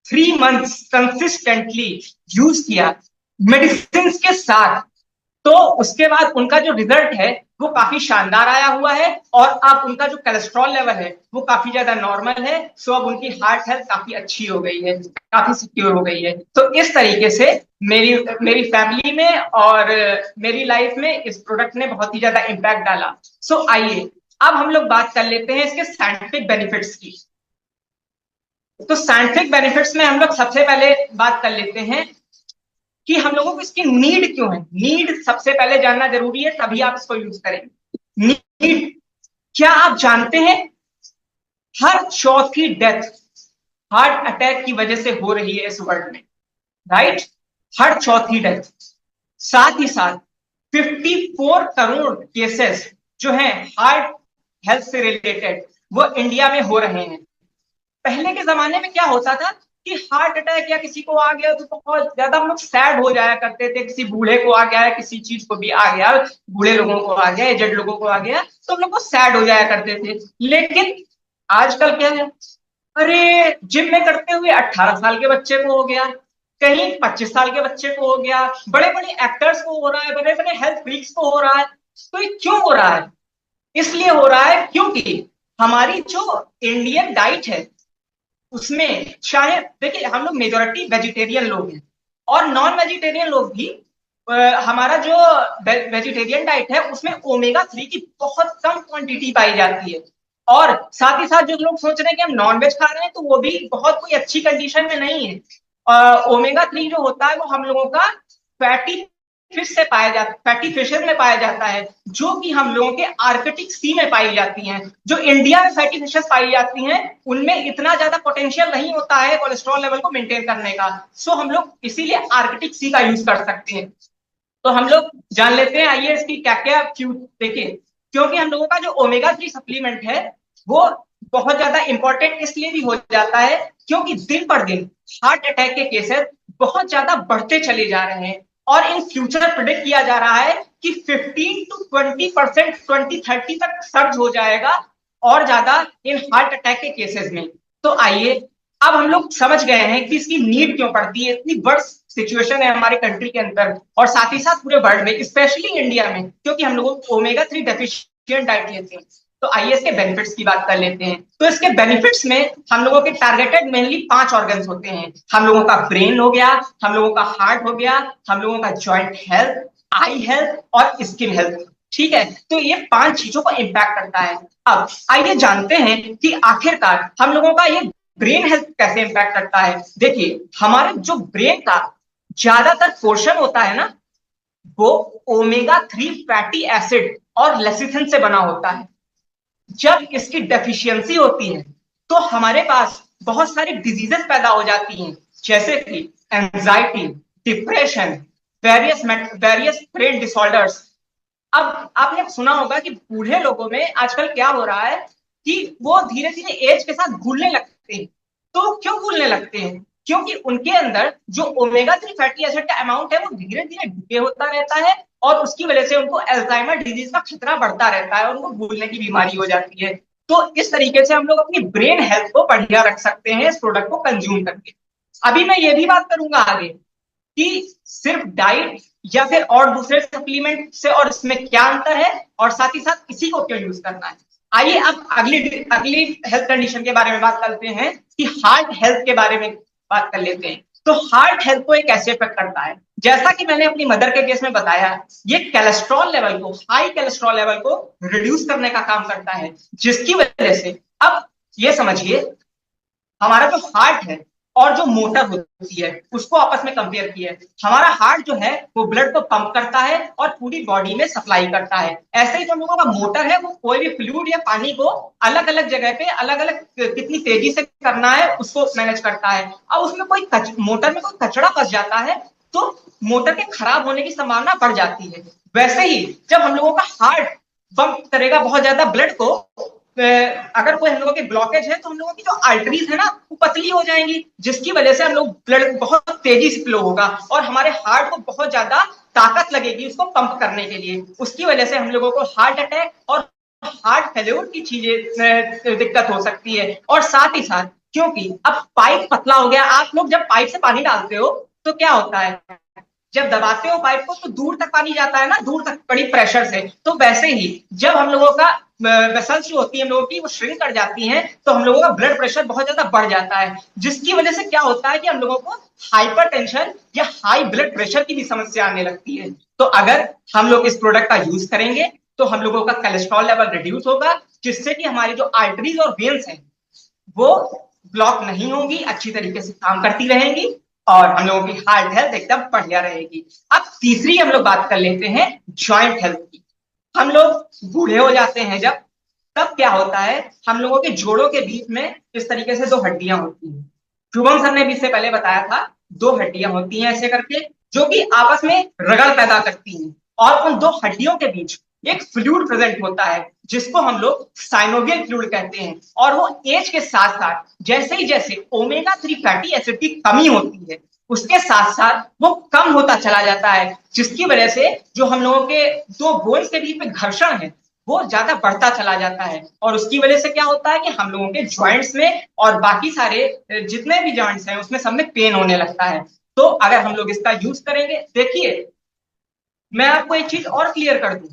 3 मंथ्स कंसिस्टेंटली यूज किया मेडिसिन के साथ, तो उसके बाद उनका जो रिजल्ट है वो काफी शानदार आया हुआ है, और अब उनका जो कोलेस्ट्रॉल लेवल है वो काफी ज्यादा नॉर्मल है। सो अब उनकी हार्ट हेल्थ काफी अच्छी हो गई है, काफी सिक्योर हो गई है। तो इस तरीके से मेरी मेरी फैमिली में और मेरी लाइफ में इस प्रोडक्ट ने बहुत ही ज्यादा इम्पैक्ट डाला। सो आइए अब हम लोग बात कर लेते हैं इसके साइंटिफिक बेनिफिट्स की। तो साइंटिफिक बेनिफिट्स में हम लोग सबसे पहले बात कर लेते हैं कि हम लोगों को इसकी नीड क्यों है। नीड सबसे पहले जानना जरूरी है, तभी आप इसको यूज करेंगे। नीड, क्या आप जानते हैं हर चौथी डेथ हार्ट अटैक की वजह से हो रही है इस वर्ल्ड में, राइट? हर चौथी डेथ। साथ ही साथ 54 करोड़ केसेस जो हैं हार्ट हेल्थ से रिलेटेड वो इंडिया में हो रहे हैं। पहले के जमाने में क्या होता था कि हार्ट अटैक या किसी को आ गया तो बहुत ज्यादा हम लोग सैड हो जाया करते थे, किसी बूढ़े को आ गया है, किसी चीज को भी आ गया, बूढ़े लोगों को आ गया, एजेड लोगों को आ गया, तो हम लोग को सैड हो जाया करते थे। लेकिन आजकल क्या है, अरे जिम में करते हुए 18 साल के बच्चे को हो गया, कहीं 25 साल के बच्चे को हो गया, बड़े बड़े एक्टर्स को हो रहा है, बड़े बड़े हेल्थ फ्रीक्स को हो रहा है। तो ये क्यों हो रहा है? इसलिए हो रहा है क्योंकि हमारी जो इंडियन डाइट है उसमें, चाहे देखिए हम लोग मेजोरिटी वेजिटेरियन लोग हैं और नॉन वेजिटेरियन लोग भी, हमारा जो वेजिटेरियन डाइट है उसमें ओमेगा 3 की बहुत कम क्वांटिटी पाई जाती है। और साथ ही साथ जो लोग सोच रहे हैं कि हम नॉन वेज खा रहे हैं तो वो भी बहुत कोई अच्छी कंडीशन में नहीं है। ओमेगा 3 जो होता है वो हम लोगों का फैटी फिश से पाया जाता, फैटी फिशेज में पाया जाता है, जो कि हम लोगों के आर्कटिक सी में पाई जाती हैं। जो इंडिया में फैटी फिशेज पाई जाती हैं उनमें इतना ज्यादा पोटेंशियल नहीं होता है कोलेस्ट्रॉल लेवल को मेंटेन करने का, सो हम लोग इसीलिए आर्कटिक सी का यूज कर सकते हैं। तो हम लोग जान लेते हैं, आइए इसकी क्या क्या देखिए, क्योंकि हम लोगों का जो ओमेगा 3 सप्लीमेंट है वो बहुत ज्यादा इंपॉर्टेंट इसलिए भी हो जाता है क्योंकि दिन पर दिन हार्ट अटैक के केसेस बहुत ज्यादा बढ़ते चले जा रहे हैं, और इन फ्यूचर प्रिडिक्ट किया जा रहा है कि 15 to 20% 2030 तक सर्ज हो जाएगा और ज्यादा इन हार्ट अटैक के केसेस में। तो आइए अब हम लोग समझ गए हैं कि इसकी नीड क्यों पड़ती है, इतनी वर्स्ट सिचुएशन है हमारे कंट्री के अंदर और साथ ही साथ पूरे वर्ल्ड में, स्पेशली इंडिया में, क्योंकि हम लोगों को ओमेगा 3 डेफिशिएंट डाइट लेते हैं। तो आइए इसके बेनिफिट्स की बात कर लेते हैं। तो इसके बेनिफिट्स में हम लोगों के टारगेटेड मेनली 5 ऑर्गन्स होते हैं। हम लोगों का ब्रेन हो गया, हम लोगों का हार्ट हो गया, हम लोगों का जॉइंट हेल्थ, आई हेल्थ और स्किन हेल्थ। ठीक है, तो ये 5 चीजों को इम्पैक्ट करता है। अब आइए जानते हैं कि आखिरकार हम लोगों का ये ब्रेन हेल्थ कैसे इम्पैक्ट करता है। देखिए, हमारे जो ब्रेन का ज्यादातर पोर्शन होता है ना, वो ओमेगा 3 फैटी एसिड और लेसिथिन से बना होता है। जब इसकी डेफिशिएंसी होती है तो हमारे पास बहुत सारी डिजीजेस पैदा हो जाती हैं, जैसे कि anxiety, depression, various brain disorders. अब आपने सुना होगा कि बूढ़े लोगों में आजकल क्या हो रहा है कि वो धीरे धीरे एज के साथ भूलने लगते हैं। तो क्यों भूलने लगते हैं? क्योंकि उनके अंदर जो ओमेगा 3 फैटी एसिड का अमाउंट है वो धीरे धीरे डिके होता रहता है, और उसकी वजह से उनको अल्जाइमर डिजीज का खतरा बढ़ता रहता है और उनको भूलने की बीमारी हो जाती है। तो इस तरीके से हम लोग अपनी ब्रेन हेल्थ को बढ़िया रख सकते हैं इस प्रोडक्ट को कंज्यूम करके। अभी मैं ये भी बात करूंगा आगे कि सिर्फ डाइट या फिर और दूसरे सप्लीमेंट से और इसमें क्या अंतर है, और साथ ही साथ इसी को क्यों यूज करना है। आइए अब अगली हेल्थ कंडीशन के बारे में बात करते हैं कि हार्ट हेल्थ के बारे में बात कर लेते हैं। तो हार्ट हेल्थ को एक कैसे इफेक्ट करता है, जैसा कि मैंने अपनी मदर के केस में बताया, ये कोलेस्ट्रॉल लेवल को, हाई कोलेस्ट्रॉल लेवल को रिड्यूस करने का काम करता है, जिसकी वजह से अब ये समझिए हमारा जो हार्ट है और जो मोटर होती है उसको आपस में कंपेयर किया है। हमारा हार्ट जो है वो ब्लड को पंप करता है और पूरी बॉडी में सप्लाई करता है। ऐसे ही जो हम लोगों का मोटर है वो कोई भी फ्लूइड या पानी को अलग अलग जगह पे अलग अलग कितनी तेजी से करना है उसको मैनेज करता है। अब उसमें कोई मोटर में कोई कचरा फंस जाता है तो मोटर के खराब होने की संभावना बढ़ जाती है। वैसे ही जब हम लोगों का हार्ट पंप करेगा बहुत ज्यादा ब्लड को, अगर कोई हम लोगों की ब्लॉकेज है तो हम लोगों की जो आर्टरीज है ना वो पतली हो जाएंगी, जिसकी वजह से हम लोग ब्लड बहुत तेजी से फ्लो होगा और हमारे हार्ट को बहुत ज्यादा ताकत लगेगी उसको पंप करने के लिए। उसकी वजह से हम लोगों को हार्ट अटैक और हार्ट फेल्योर की चीजें दिक्कत हो सकती है। और साथ ही साथ क्योंकि अब पाइप पतला हो गया, आप लोग जब पाइप से पानी डालते हो तो क्या होता है, जब दबाते हो पाइप को तो दूर तक पानी जाता है ना, दूर तक बड़ी प्रेशर से। तो वैसे ही जब हम लोगों का वेसल्स जो होती है हम लोगों की वो श्रिंक कर जाती हैं तो हम लोगों का ब्लड प्रेशर बहुत ज्यादा बढ़ जाता है, जिसकी वजह से क्या होता है कि हम लोगों को हाइपरटेंशन या हाई ब्लड प्रेशर की भी समस्या आने लगती है। तो अगर हम लोग इस प्रोडक्ट का यूज करेंगे तो हम लोगों का कोलेस्ट्रॉल लेवल रिड्यूस होगा, जिससे कि हमारी जो आर्टरीज और वेन्स हैं वो ब्लॉक नहीं होंगी, अच्छी तरीके से काम करती रहेंगी और हम लोगों की हार्ट हेल्थ एकदम बढ़िया रहेगी। अब तीसरी हम लोग बात कर लेते हैं जॉइंट हेल्थ की। हम लोग बूढ़े हो जाते हैं जब, तब क्या होता है हम लोगों के जोड़ों के बीच में इस तरीके से 2 हड्डियां होती हैं। शुभम सर ने भी इससे पहले बताया था 2 हड्डियां होती हैं ऐसे करके जो कि आपस में रगड़ पैदा करती हैं, और उन 2 हड्डियों के बीच एक फ्लूइड प्रेजेंट होता है जिसको हम लोग साइनोवियल फ्लूइड कहते हैं। और वो एज के साथ साथ जैसे ही जैसे ओमेगा 3 फैटी एसिड की कमी होती है उसके साथ साथ वो कम होता चला जाता है, जिसकी वजह से जो हम लोगों के 2 बोन्स के बीच में घर्षण है वो ज्यादा बढ़ता चला जाता है। और उसकी वजह से क्या होता है कि हम लोगों के जॉइंट्स में और बाकी सारे जितने भी जॉइंट्स हैं उसमें सब में पेन होने लगता है। तो अगर हम लोग इसका यूज करेंगे, देखिए मैं आपको एक चीज और क्लियर कर दूं,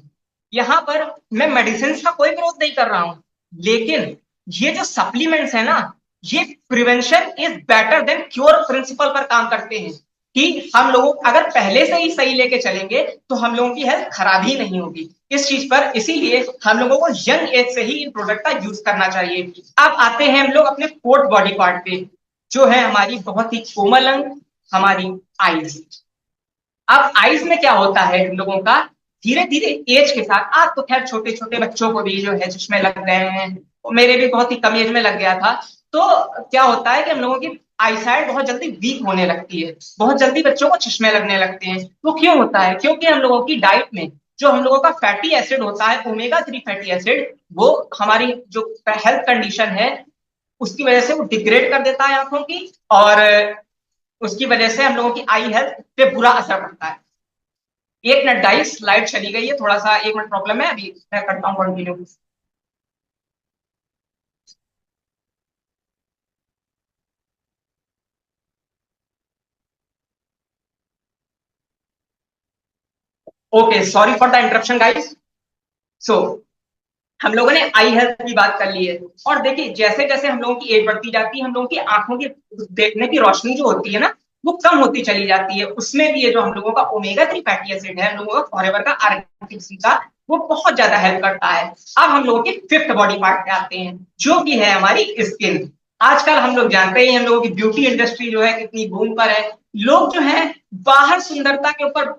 यहाँ पर मैं मेडिसिन का कोई विरोध नहीं कर रहा हूं, लेकिन ये जो सप्लीमेंट्स है ना ये prevention is better than cure principle पर काम करते हैं कि हम लोगों अगर पहले से ही सही लेके चलेंगे तो हम लोगों की हेल्थ खराब ही नहीं होगी इस चीज पर। इसीलिए हम लोगों को यंग एज से ही इन प्रोडक्ट का यूज करना चाहिए। अब आते हैं हम लोग अपने 4th बॉडी पार्ट पे, जो है हमारी बहुत ही कोमल अंग, हमारी आईज। अब आईज में क्या होता है हम लोगों का, धीरे धीरे एज के साथ, आज तो खैर छोटे छोटे बच्चों को भी जो है चश्मे लग गए हैं, मेरे भी बहुत ही कम एज में लग गया था। तो क्या होता है कि हम लोगों की आईसाइट बहुत जल्दी वीक होने लगती है, बहुत जल्दी बच्चों को चश्मे लगने लगते हैं। वो क्यों होता है? क्योंकि हम लोगों की डाइट में जो हम लोगों का फैटी एसिड होता है, ओमेगा 3 फैटी एसिड, वो हमारी जो हेल्थ कंडीशन है उसकी वजह से वो डिग्रेड कर देता है आंखों की, और उसकी वजह से हम लोगों की आई हेल्थ पे बुरा असर पड़ता है। एक मिनट गाइस, स्लाइड चली गई है, थोड़ा सा 1 मिनट प्रॉब्लम है, अभी मैं करता हूँ continue. Okay, sorry for the interruption guys. So हम लोगों ने आई हेल्थ की बात कर ली है, और देखिए जैसे जैसे हम लोगों की एज बढ़ती जाती है, हम लोगों की आंखों की देखने की रोशनी जो होती है ना, वो कम होती चली जाती है। उसमें भी ये जो हम लोगों का ओमेगा 3 फैटी एसिड है, हम लोगों का फॉरएवर का, आरटीसी का, वो बहुत ज्यादा हेल्प करता है। अब हम लोगों के फिफ्थ बॉडी पार्ट पे आते हैं, जो कि है हमारी स्किन। आजकल हम लोग जानते हैं हम लोगों की ब्यूटी इंडस्ट्री जो है कितनी बूम पर है। लोग जो है बाहरी सुंदरता के ऊपर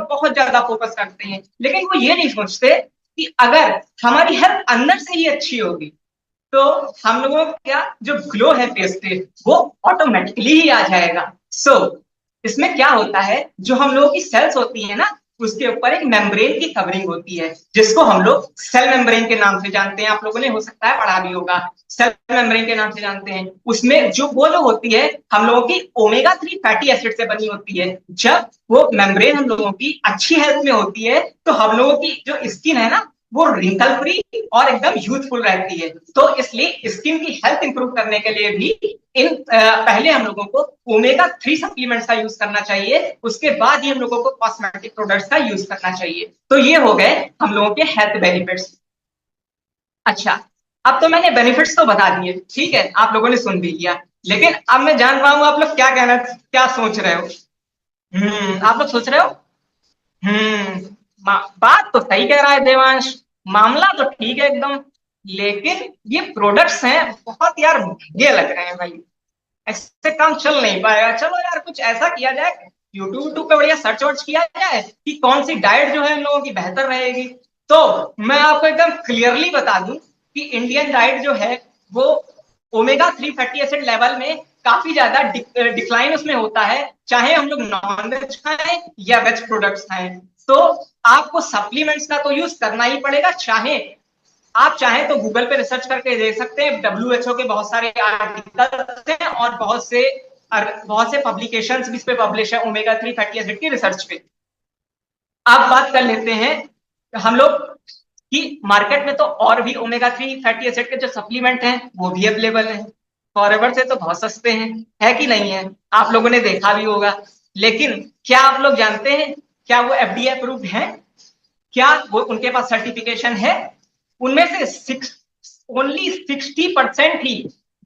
बहुत ज्यादा फोकस करते हैं, लेकिन वो ये नहीं सोचते कि अगर हमारी हेल्थ अंदर से ही अच्छी होगी तो हम लोगों का क्या जो ग्लो है फेस पे, वो ऑटोमेटिकली ही आ जाएगा। इसमें क्या होता है, जो हम लोगों की सेल्स होती है ना, उसके ऊपर एक मेम्ब्रेन की कवरिंग होती है, जिसको हम लोग सेल मेम्ब्रेन के नाम से जानते हैं। आप लोगों ने हो सकता है पढ़ा भी होगा, सेल मेम्ब्रेन के नाम से जानते हैं। उसमें जो होती है हम लोगों की ओमेगा 3 फैटी एसिड से बनी होती है। जब वो मेम्ब्रेन हम लोगों की अच्छी हेल्थ में होती है, तो हम लोगों की जो स्किन है ना, वो रिंकल फ्री और एकदम यूथफुल रहती है। तो इसलिए स्किन की हेल्थ इंप्रूव करने के लिए भी पहले हम लोगों को ओमेगा 3 सप्लीमेंट्स का यूज करना चाहिए, उसके बाद ही हम लोगों को कॉस्मेटिक प्रोडक्ट्स का यूज करना चाहिए। तो ये हो गए हम लोगों के हेल्थ बेनिफिट्स। अच्छा, अब तो मैंने बेनिफिट्स तो बता दिए, ठीक है, आप लोगों ने सुन भी लिया, लेकिन अब मैं जान पाऊंगा आप लोग क्या सोच रहे हो। आप लोग सोच रहे हो, बात तो सही कह रहा है देवांश, मामला तो ठीक है एकदम, लेकिन ये प्रोडक्ट्स हैं बहुत यार महंगे लग रहे हैं भाई, ऐसे काम चल नहीं पाएगा। चलो यार कुछ ऐसा किया जाए, यूट्यूब पे बढ़िया सर्च वर्च किया जाए कि कौन सी डाइट जो है इन लोगों की बेहतर रहेगी। तो मैं आपको एकदम क्लियरली बता दूं कि इंडियन डाइट जो है वो ओमेगा 3 फैटी एसिड लेवल में काफी ज्यादा डिक्लाइन उसमें होता है, चाहे हम लोग नॉन वेज खाएं या वेज प्रोडक्ट्स खाएं। तो आपको सप्लीमेंट्स का तो यूज करना ही पड़ेगा, आप चाहें तो गूगल पे रिसर्च करके देख सकते हैं, WHO के बहुत सारे आर्टिकल्स हैं और बहुत से पब्लिकेशंस भी इस पे पब्लिश है ओमेगा 3 फैटी एसिड की रिसर्च पे। अब बात कर लेते हैं हम लोग कि मार्केट में तो और भी ओमेगा 3 फैटी एसिड के जो सप्लीमेंट हैं वो भी अवेलेबल हैं, फॉरएवर से तो बहुत सस्ते हैं, है कि नहीं है? आप लोगों ने देखा भी होगा। लेकिन क्या आप लोग जानते हैं क्या वो FDA अप्रूव्ड हैं? क्या वो उनके पास सर्टिफिकेशन है? उनमें से ओनली 60% ही,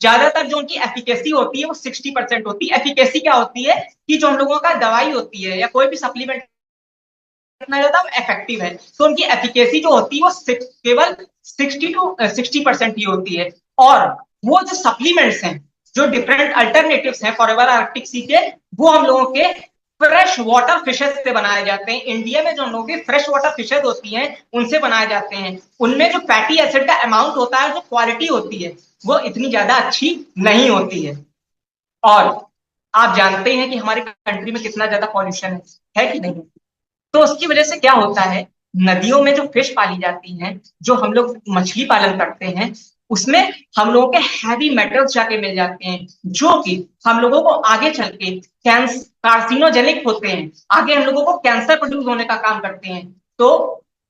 ज्यादातर जो उनकी एफिकेसी होती है वो 60% होती है। एफिकेसी क्या होती है कि जो हम लोगों का दवाई होती है या कोई भी सप्लीमेंट कितना ज्यादा इफेक्टिव है, तो उनकी एफिकेसी जो होती है वो केवल 60% ही होती है। और वो जो सप्लीमेंट्स हैं, जो डिफरेंट अल्टरनेटिव्स हैं फॉरएवर आर्टिक सी के, वो हम लोगों के फ्रेश वाटर फिशेज से बनाए जाते हैं। इंडिया में जो हम लोगों की फ्रेश वाटर फिशेज होती हैं उनसे बनाए जाते हैं। उनमें जो फैटी एसिड का अमाउंट होता है, जो क्वालिटी होती है, वो इतनी ज्यादा अच्छी नहीं होती है। और आप जानते हैं कि हमारे कंट्री में कितना ज्यादा पॉल्यूशन है कि नहीं? तो उसकी वजह से क्या होता है, नदियों में जो फिश पाली जाती हैं, जो हम लोग मछली पालन करते हैं, उसमें हम लोगों के हैवी मेटल्स जाके मिल जाते हैं, जो कि हम लोगों को आगे चल के कार्सिनोजेनिक होते हैं, आगे हम लोगों को कैंसर प्रोड्यूस होने का काम करते हैं। तो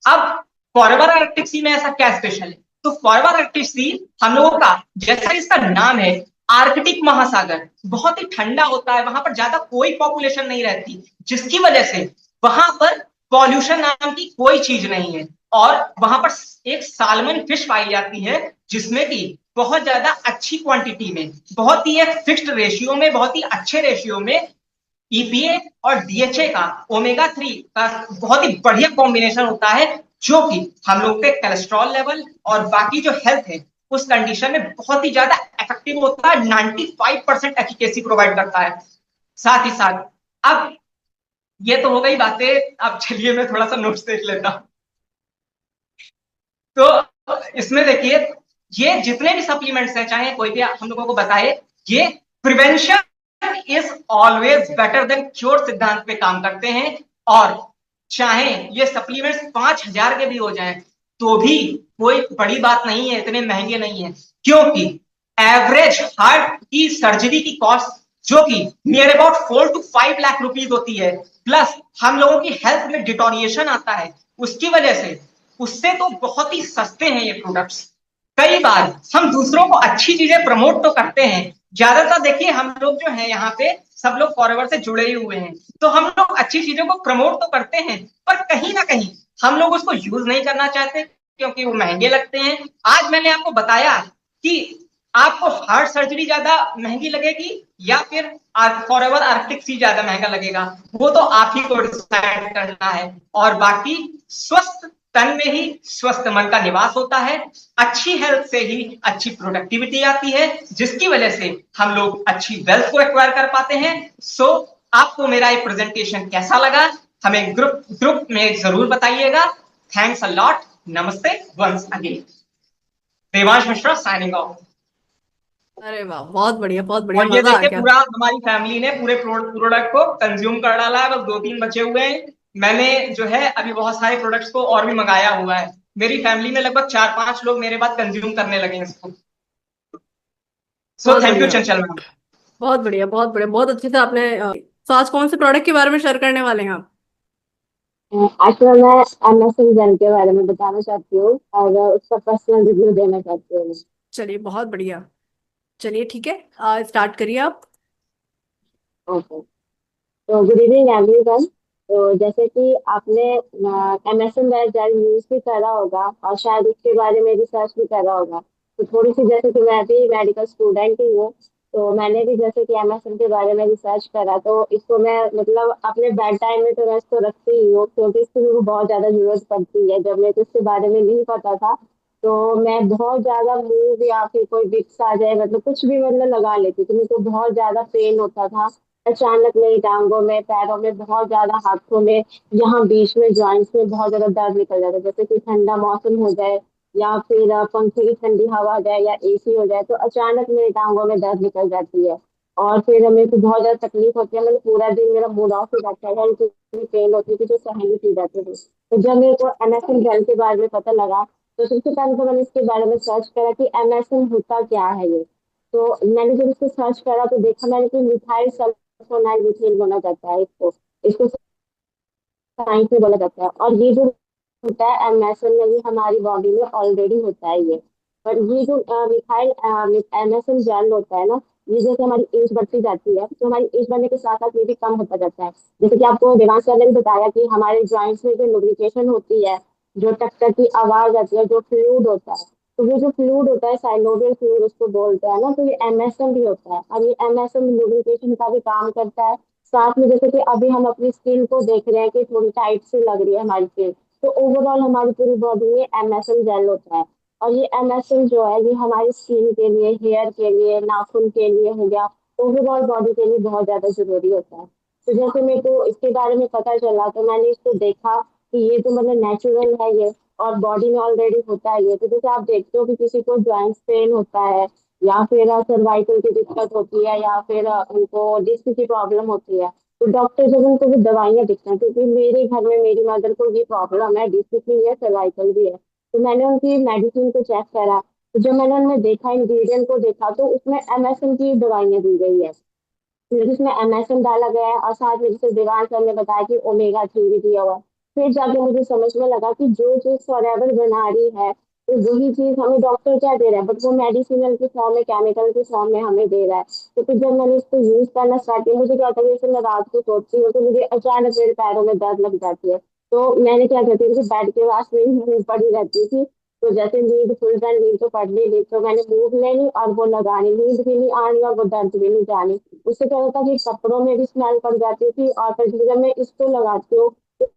अब फॉरएवर आर्कटिक सी में ऐसा क्या स्पेशल है? तो फॉरएवर आर्कटिक सी हम लोगों का, जैसा इसका नाम है, आर्कटिक महासागर बहुत ही ठंडा होता है, वहां पर ज्यादा कोई पॉपुलेशन नहीं रहती, जिसकी वजह से वहां पर पॉल्यूशन नाम की कोई चीज नहीं है। और वहां पर एक सालमन फिश पाई जाती है, जिसमें कि बहुत ज्यादा अच्छी क्वांटिटी में, बहुत ही एक फिक्स्ड रेशियो में, बहुत ही अच्छे रेशियो में EPA और DHA का, ओमेगा 3 का बहुत ही बढ़िया कॉम्बिनेशन होता है, जो कि हम लोग के कोलेस्ट्रॉल लेवल और बाकी जो हेल्थ है उस कंडीशन में बहुत ही ज्यादा इफेक्टिव होता है। 95% एफिकेसी प्रोवाइड करता है। साथ ही साथ अब ये तो हो गई बातें। अब चलिए मैं थोड़ा सा नोट्स देख लेता हूँ। तो इसमें देखिए, ये जितने भी सप्लीमेंट्स हैं, चाहे कोई भी हम लोगों को बताए, ये prevention is always better than cure सिद्धांत पे काम करते हैं। और चाहे ये सप्लीमेंट्स 5,000 के भी हो जाएं तो भी कोई बड़ी बात नहीं है, इतने महंगे नहीं है। क्योंकि एवरेज हार्ट की सर्जरी की कॉस्ट जो कि near about 4 to 5 lakh rupees होती है, प्लस हम लोगों की हेल्थ में डिटोरिएशन आता है उसकी वजह से, उससे तो बहुत ही सस्ते हैं ये प्रोडक्ट्स। कई बार हम दूसरों को अच्छी चीजें प्रमोट तो करते हैं, ज्यादातर देखिए हम लोग जो है यहाँ पे सब लोग फॉरएवर से जुड़े ही हुए हैं, तो हम लोग अच्छी चीजों को प्रमोट तो करते हैं, पर कहीं ना कहीं हम लोग उसको यूज नहीं करना चाहते क्योंकि वो महंगे लगते हैं। आज मैंने आपको बताया कि आपको हार्ट सर्जरी ज्यादा महंगी लगेगी या फिर फॉरएवर आर्टिक सी ज्यादा महंगा लगेगा, वो तो आप ही को डिसाइड करना है। और बाकी स्वस्थ तन में ही स्वस्थ मन का निवास होता है। अच्छी हेल्थ से ही अच्छी प्रोडक्टिविटी आती है, जिसकी वजह से हम लोग अच्छी वेल्थ को एक्वायर कर पाते हैं। सो आपको मेरा ये प्रेजेंटेशन कैसा लगा हमें ग्रुप ग्रुप में जरूर बताइएगा। Thanks a lot. नमस्ते once again. Devansh Mishra signing off.
अरे वाह, बहुत बढ़िया, बहुत बढ़िया,
और ये
मजा आ
देखिए
गया।
पूरा हमारी फैमिली ने पूरे प्रोडक्ट को कंज्यूम कर डाला है, बस 2-3 बचे हुए हैं। मैंने जो है अभी बहुत सारे प्रोडक्ट्स को और भी मंगाया हुआ है। मेरी फैमिली में लगभग 4-5 लोग मेरे बाद कंज्यूम करने लगे हैं इसको। सो
बहुत
थैंक यू
बढ़िया,
चंचल मैम।
बहुत बढ़िया, बहुत बढ़िया, बहुत अच्छे से आपने तो आज कौन से प्रोडक्ट के बारे में शेयर करने वाले हैं आप?
एक्चुअली मैं एमएसएन जैन के बारे में बताना चाहती हूँ और उसका पर्सनल रिव्यू देना चाहती हूँ।
चलिए, बहुत बढ़िया। चलिए ठीक है, स्टार्ट करिए आप।
ओके, तो गुड इवनिंग एवरीवन। तो जैसे कि आपने एमएसएन जैन यूज भी करा होगा और शायद उसके बारे में रिसर्च भी करा होगा, तो थोड़ी सी, जैसे कि मैं भी मेडिकल स्टूडेंट ही हूँ, तो मैंने भी जैसे कि एमएसएन के बारे में रिसर्च करा, तो इसको मैं मतलब अपने बेड टाइम में तो रेस्ट तो रखती ही हूँ, क्योंकि इसकी मेरे को बहुत ज़्यादा जरूरत पड़ती है। जब मेरे को इसके बारे में नहीं पता था तो मैं बहुत ज़्यादा मूव या फिर कोई विक्स आ जाए, मतलब कुछ भी मतलब लगा लेती, तो मेरे को बहुत ज़्यादा पेन होता था। अचानक मेरी टांगों में, पैरों में बहुत ज्यादा, हाथों में, यहाँ बीच में जॉइंट्स में बहुत ज्यादा दर्द निकल जाता है। जैसे कि ठंडा मौसम हो जाए या फिर पंखे की ठंडी हवा आ जाए या एसी हो जाए, तो अचानक मेरी टांगों में दर्द निकल जाती है और फिर मेरे को बहुत ज्यादा तकलीफ होती है। मतलब पूरा दिन मेरा मूड ऑफ हो जाता है, इतनी पेन होती थी जो सहनी की जाती थी। तो जब मेरे को एमएसएन जेल के बारे में पता लगा, तो सबसे पहले तो मैंने इसके बारे में सर्च करा कि एमएसएन होता क्या है ये। तो मैंने जब इसको सर्च करा तो देखा मैंने कि मिथाइल सल्फोनाइल मीथेन बोला जाता है इसको। इसको साइंस में बोला जाता है। और ये जो होता है एमएसएन में, ये हमारी बॉडी में ऑलरेडी होता है ये। पर ये जो मिथाइल एमएसएन जेल होता है ना, ये जैसे हमारी एज बढ़ती जाती है, तो हमारी एज बढ़ने के साथ साथ ये भी कम होता जाता है। जैसे कि आपको देवांश सर ने भी बताया कि हमारे जॉइंट्स में जो लुब्रिकेशन होती है, जो टक टक की आवाज आती है, जो फ्लूइड होता है, तो वो जो फ्लूइड होता है साइनोवियल फ्लूइड उसको बोलते हैं ना, तो ये एमएसएन भी होता है। और ये एमएसएन लुब्रिकेशन का भी काम करता है। साथ में जैसे कि अभी हम अपनी स्किन को देख रहे हैं कि थोड़ी टाइट सी लग रही है हमारी स्किन, तो ओवरऑल हमारी पूरी बॉडी में एमएसएन जेल होता है। और ये एमएसएन जो है, ये हमारी स्किन के लिए, हेयर के लिए, नाखून के लिए हो गया, ओवरऑल बॉडी के लिए बहुत ज्यादा जरूरी होता है। तो जैसे मेरे को इसके बारे में पता चला, तो मैंने इसको देखा कि ये तो मतलब नेचुरल है ये, और बॉडी में ऑलरेडी होता है ये। तो जैसे आप देखते हो कि किसी को जॉइंट पेन होता है या फिर सर्वाइकल की दिक्कत होती है या फिर उनको डिस्क की प्रॉब्लम होती है, तो डॉक्टर जब उनको भी दवाइयाँ देते हैं, क्योंकि मेरे घर में मेरी मदर को ये प्रॉब्लम है, डिस्क भी है, सर्वाइकल भी है। तो मैंने उनकी मेडिसिन को चेक करा, तो जब मैंने उनमें देखा, इंग्रेडिएंट को देखा, तो उसमें एमएसएन की दवाइयाँ दी गई है, जिसमें एमएसएन डाला गया है। और साथ में जैसे देवांश सर ने बताया कि ओमेगा 3 भी दिया हुआ है। फिर जाके मुझे समझ में लगा कि जो चीज फॉरएवर बना रही है, तो वही चीज हमें डॉक्टर क्या दे रहा है, बट वो मेडिसिनल के फॉर्म में, केमिकल के फॉर्म में हमें दे रहा है। तो फिर जब मैंने इसको यूज करना स्टार्ट किया, मुझे क्या होता है, जैसे मैं रात को सोती हूँ तो मुझे अचानक मेरे पैरों में दर्द लग जाती है। तो मैंने क्या करती थी कि बेड के पास में ही नींद पड़ी रहती थी। तो जैसे नींद फुल टाइम नींद तो पड़नी ली, तो मैंने मूव लेनी और वो लगानी, नींद भी नहीं आनी और वो दर्द भी नहीं जानी। उससे क्या होता है कि कपड़ों में भी स्मेल पड़ जाती थी। और फिर जब मैं इसको लगाती हूँ, तो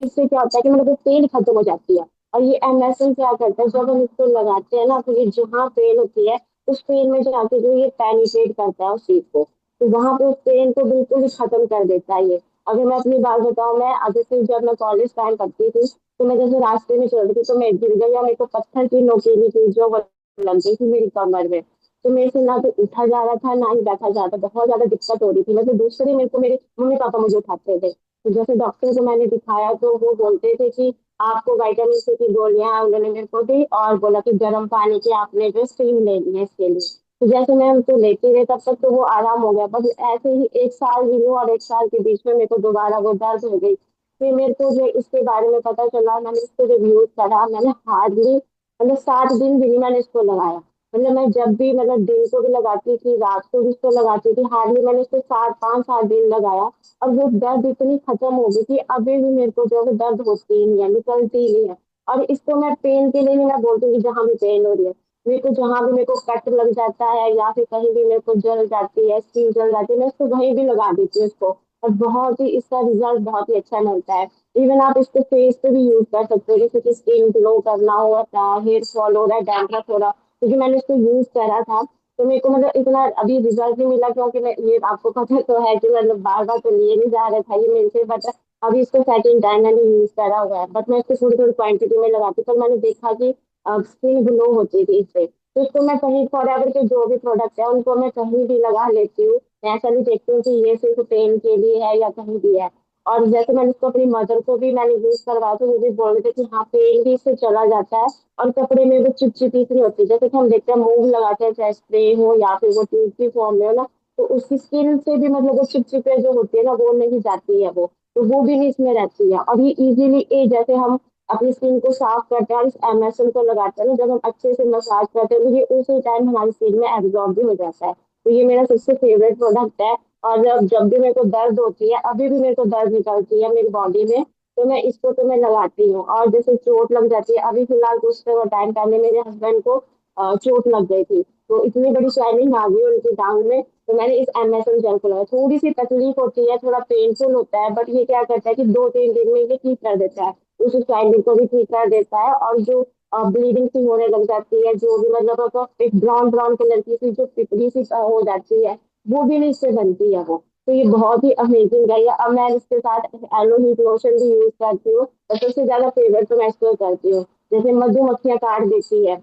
इससे क्या होता है कि मतलब पेन खत्म हो जाती है। और ये एमएसएन क्या करता है, जब हम इसको लगाते हैं ना, तो ये जहाँ पेन होती है, उस पेन में जाके जो ये पेनिट्रेट करता है उस चीज को, तो वहां पे उस पेन को बिल्कुल ही खत्म कर देता है ये। अगर मैं अपनी बात बताऊं, मैं अगर से जब मैं कॉलेज टाइम पढ़ती थी, तो मैं जैसे रास्ते में चल रही थी तो मैं गिर गई, या मेरे को पत्थर की नोकीली चीज जो वो लग गई थी मेरी कमर में। तो मेरे से ना तो उठा जा रहा था ना ही बैठा जा रहा था, बहुत ज्यादा दिक्कत हो रही थी। मतलब दूसरे मेरे को मेरे मम्मी पापा मुझे उठाते थे, तो जैसे डॉक्टर को मैंने दिखाया तो वो बोलते थे कि आपको विटामिन सी की गोलियां उन्होंने मेरे को दी, और बोला कि गर्म पानी की आपने जो स्टीम लेनी है इसके लिए। तो जैसे मैं उनको लेती रही तब तक तो वो आराम हो गया, बस ऐसे ही 1 साल भी हुआ और 1 साल के बीच में मेरे को दोबारा वो दर्द हो गई। फिर मेरे को जो इसके बारे में पता चला, मैंने इसको जब यूज करा, मैंने हार्डली मतलब 7 दिन भी नहीं मैंने इसको लगाया। मतलब मैं जब भी मतलब दिन को भी लगाती थी, रात को भी इसको लगाती थी, हार्डली मैंने इसको 5-7 दिन लगाया। और वो दर्द इतनी खत्म हो गई कि अभी भी मेरे को जो है दर्द होती ही नहीं है, निकलती ही नहीं है। और इसको मैं पेन के लिए ही मैं बोलती हूँ कि जहाँ भी पेन हो रही है, मेरे को जहाँ भी मेरे को कट लग जाता है या फिर कहीं भी मेरे को जल जाती है, स्किन जल जाती है, मैं इसको वहीं भी लगा देती हूँ इसको। और बहुत ही इसका रिजल्ट बहुत ही अच्छा मिलता है। इवन आप इसको फेस पे भी यूज कर सकते हो, जैसे कि स्किन ग्लो करना हो, हेयर फॉल हो रहा है, डैंड्रफ हो रहा है, क्योंकि मैंने इसको यूज करा था। तो मेरे को मतलब इतना अभी रिजल्ट नहीं मिला, क्योंकि मैं ये आपको पता तो है कि मतलब बार बार तो लिए नहीं जा रहा था ये मेरे से, बट अभी इसको सेकंड टाइम मैंने यूज करा हुआ है। बट मैं इसको थोड़ी थोड़ी क्वांटिटी में लगाती, तो मैंने देखा कि स्किन ग्लो होती थी इससे। तो इसको मैं कहीं फॉरएवर के जो भी प्रोडक्ट है उनको मैं कहीं भी लगा लेती हूँ। मैं ऐसा नहीं देखती हूँ कि ये सिर्फ पेन के लिए है या कहीं भी है। और जैसे मैंने इसको अपनी मदर को भी मैंने यूज करवाया, तो वो भी बोल रहे थे कि हाँ पेन भी इससे चला जाता है, और कपड़े में वो चिपचिपी सी नहीं होती। जैसे कि हम देखते हैं मूव लगाते हैं, चाहे स्प्रे हो या फिर वो ट्यूब की फॉर्म में हो ना, तो उसकी स्किन से भी मतलब वो चिपचिपे जो होती है ना, वो नहीं जाती है वो। तो वो भी नहीं इसमें रहती है। और ये इजीली जैसे हम अपनी स्किन को साफ करते हैं और इस एमएसएल को लगाते हैं ना, जब हम अच्छे से मसाज करते हैं तो ये उसी टाइम हमारी स्किन में एब्जॉर्ब भी हो जाता है। तो ये मेरा सबसे फेवरेट प्रोडक्ट है। और जब भी मेरे को दर्द होती है, अभी भी मेरे को दर्द निकलती है मेरी बॉडी में, तो मैं इसको तो मैं लगाती हूँ। और जैसे चोट लग जाती है, अभी फिलहाल कुछ टाइम पहले मेरे हस्बैंड को चोट लग गई थी, तो इतनी बड़ी स्वेलिंग आ गई उनकी टांग में। तो मैंने इस एमएसएल जेल को लगाया, थोड़ी सी तकलीफ होती है, थोड़ा पेनफुल होता है, बट ये क्या करता है कि 2-3 दिन में ये ठीक कर देता है, उस स्वेलिंग को भी ठीक कर देता है। और जो ब्लीडिंग सी होने लग जाती है, जो भी मतलब एक ब्राउन ब्राउन कलर की सी जो पिपड़ी सी हो जाती है, वो भी नहीं इससे बनती है वो। तो ये बहुत ही अमेजिंग है ये। अब मैं इसके साथ एलो हीट लोशन भी यूज करती हूँ, और सबसे ज्यादा फेवरेट तो मैं इसको करती हूँ। जैसे मधुमक्खियां काट देती है,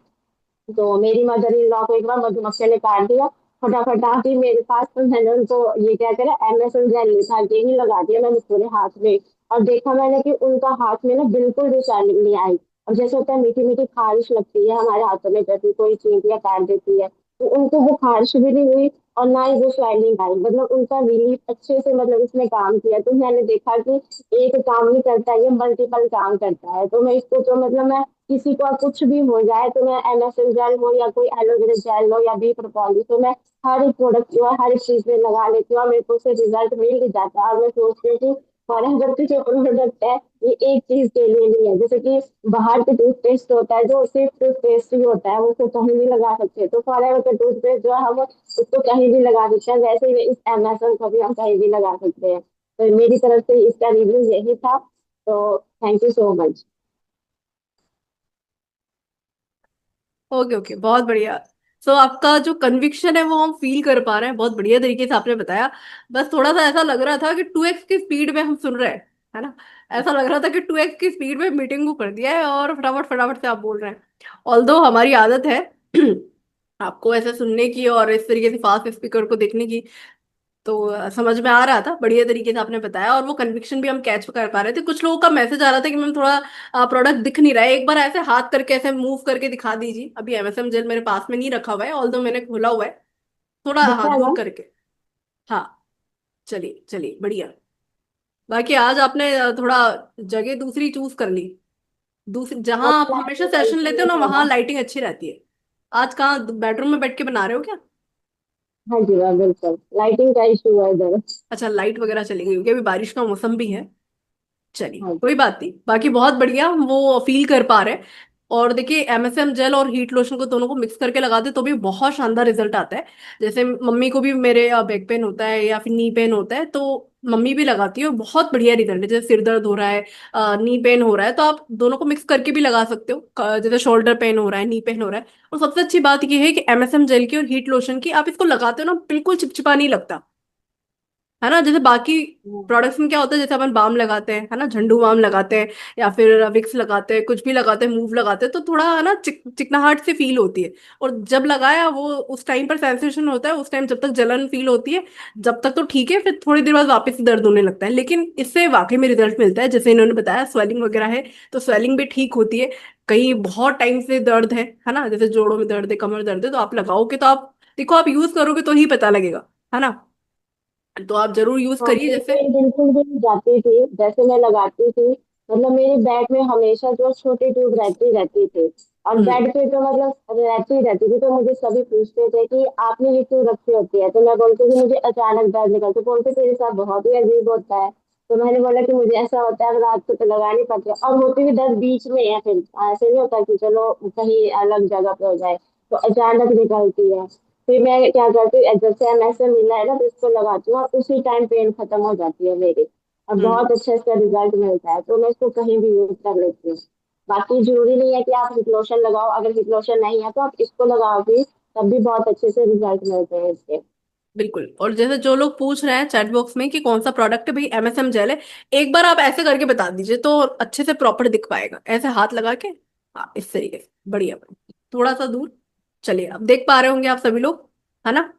तो मेरी मदर इन लॉ को एक बार मधुमक्खी ने काट दिया, फटाफट आके मेरे पास, तो मैंने उनको ये क्या करा, एमएसएल जेल लिखा के ही लगा दिया मैंने पूरे हाथ में। और देखा मैंने कि उनका हाथ में ना बिल्कुल भी शाइनिंग नहीं आई। और जैसे होता है मीठी मीठी खारिश लगती है हमारे हाथों में जब भी कोई चींटियां काट देती है, तो उनको वो खारिश भी नहीं हुई, और ना ही वो शाइनिंग आई। मतलब उनका रिलीफ अच्छे से मतलब इसने काम किया। तो मैंने देखा कि एक काम नहीं करता, ये मल्टीपल काम करता है। तो मैं इसको तो मतलब मैं किसी को कुछ भी हो जाए, तो मैं एमएसएल जेल हो या कोई एलोवेरा जेल हो या बी प्रोपोलिस, तो मैं हर एक प्रोडक्ट जो है हर एक चीज में लगा लेती हूँ, और मेरे को उससे रिजल्ट मिल ही जाता है। और मैं सोचती हूँ कि फॉरेवर के जो प्रोडक्ट है ये एक चीज के लिए नहीं है। जैसे कि बाहर के टूथपेस्ट होता है जो सिर्फ टूथपेस्ट ही होता है, वो उसको कहीं भी लगा सकते हैं, तो फॉरेवर का टूथपेस्ट जो है हम उसको कहीं भी लगा सकते हैं, वैसे ही इस एमएसएल को भी हम कहीं भी लगा सकते हैं। तो मेरी तरफ से इसका रिव्यू यही था। तो thank you so much.
Okay okay, बहुत बढ़िया। सो आपका जो कन्विक्शन है वो हम फील कर पा रहे हैं, बहुत बढ़िया तरीके से आपने बताया। बस थोड़ा सा ऐसा लग रहा था कि 2x की स्पीड में हम सुन रहे हैं, है ना। ऐसा लग रहा था कि 2x की स्पीड में मीटिंग को कर दिया है और फटाफट फटाफट से आप बोल रहे हैं। ऑल्दो हमारी आदत है आपको ऐसे सुनने की और इस तरीके से फास्ट स्पीकर को देखने की। तो समझ में आ रहा था, बढ़िया तरीके से आपने बताया, और वो कन्विक्शन भी हम कैच कर पा रहे थे। कुछ लोगों का मैसेज आ रहा था कि मैम थोड़ा प्रोडक्ट दिख नहीं रहा है, एक बार ऐसे हाथ करके ऐसे मूव करके दिखा दीजिए। अभी एमएसएम जेल मेरे पास में नहीं रखा हुआ है, ऑल्दो मैंने खोला हुआ है, थोड़ा
दिख
हाँ
रहा है
दूर
ना?
करके। हाँ, चलिए चलिए बढ़िया। बाकी आज आपने थोड़ा जगह दूसरी चूज कर ली। दूसरी जहां
थोड़ी
आप हमेशा
लाइटिंग का
सेशन
इशू
लेते
है
हो ना, वहां
थोड़ा।
लाइटिंग अच्छी रहती है। आज कहाँ बेडरूम में बैठ के बना रहे हो क्या?
हाँ जी मैम, बिल्कुल लाइटिंग का इशू है इधर।
अच्छा, लाइट वगैरह चली गई क्योंकि अभी बारिश का मौसम भी है। चलिए
हाँ
कोई
जी।
बात नहीं, बाकी बहुत बढ़िया हम वो फील कर पा रहे हैं। और देखिए एमएसएम जेल और हीट लोशन को दोनों को मिक्स करके लगाते तो भी बहुत शानदार रिजल्ट आता है। जैसे मम्मी को भी मेरे बैक पेन होता है या फिर नी पेन होता है, तो मम्मी भी लगाती है और बहुत बढ़िया रिजल्ट है। जैसे सिर दर्द हो रहा है, नी पेन हो रहा है, तो आप दोनों को मिक्स करके भी लगा सकते हो। जैसे शोल्डर पेन हो रहा है, नी पेन हो रहा है। और सबसे अच्छी बात यह है कि एमएसएम जेल की और हीट लोशन की आप इसको लगाते हो ना, बिल्कुल चिपचिपा नहीं लगता। है ना। जैसे बाकी प्रोडक्ट्स में क्या होता है, जैसे अपन बाम लगाते हैं, है ना, झंडू बाम लगाते हैं, या फिर विक्स लगाते हैं, कुछ भी लगाते हैं, मूव लगाते हैं, तो थोड़ा है ना चिकनाहट से फील होती है। और जब लगाया वो उस टाइम पर सेंसेशन होता है, उस टाइम जब तक जलन फील होती है, जब तक तो ठीक है, फिर थोड़ी देर बाद वापस से दर्द होने लगता है। लेकिन इससे वाकई में रिजल्ट मिलता है, जैसे इन्होंने बताया स्वेलिंग वगैरह है तो स्वेलिंग भी ठीक होती है। कहीं बहुत टाइम से दर्द है ना, जैसे जोड़ों में दर्द है, कमर दर्द है, तो आप लगाओगे तो आप देखो, आप यूज करोगे तो ही पता लगेगा, है ना। तो आप जरूर यूज
हाँ,
करिए
मेरी
जैसे।
पेन बिल्कुल भी नहीं जाती थी जैसे मैं लगाती थी। मतलब मेरे बैग में हमेशा जो छोटी ट्यूब रहती रहती थी, और
हम्म।
बेड पे तो मतलब रहती ही रहती थी। तो मुझे सभी पूछते थे कि आपने ये क्यों रखी होती है, तो मैं बोलती थी मुझे अचानक दर्द निकलते। बोलते तेरे साथ बहुत ही अजीब होता है। तो मैंने बोला कि मुझे ऐसा होता है, रात को तो लगानी पड़ती है, और होती भी दर्द बीच में है। फिर ऐसे नहीं होता कि चलो कहीं अलग जगह पे हो जाए, तो अचानक निकलती है। फिर मैं क्या करती हूँ, जब से एमएसए मिला है ना, तो इसको लगाती हूँ और उसी टाइम पेन खत्म हो जाती है मेरी। और
हम्म।
बहुत अच्छा इसका रिजल्ट मिलता है, तो मैं इसको कहीं भी यूज कर लेती हूँ। बाकी जरूरी नहीं है कि आप हिट लोशन लगाओ, अगर हिट लोशन नहीं है तो आप इसको लगाओगे तब भी बहुत अच्छे से रिजल्ट मिलते हैं इसके।
बिल्कुल। और जैसे जो लोग पूछ रहे हैं चैट बॉक्स में कि कौन सा प्रोडक्ट है, भाई एमएसएम जेल है। एक बार आप ऐसे करके बता दीजिए तो अच्छे से प्रॉपर दिख पाएगा, ऐसे हाथ लगा के। हाँ, इस तरीके से बढ़िया। थोड़ा सा दूर। चलिए, अब देख पा रहे होंगे आप सभी लोग, है ना।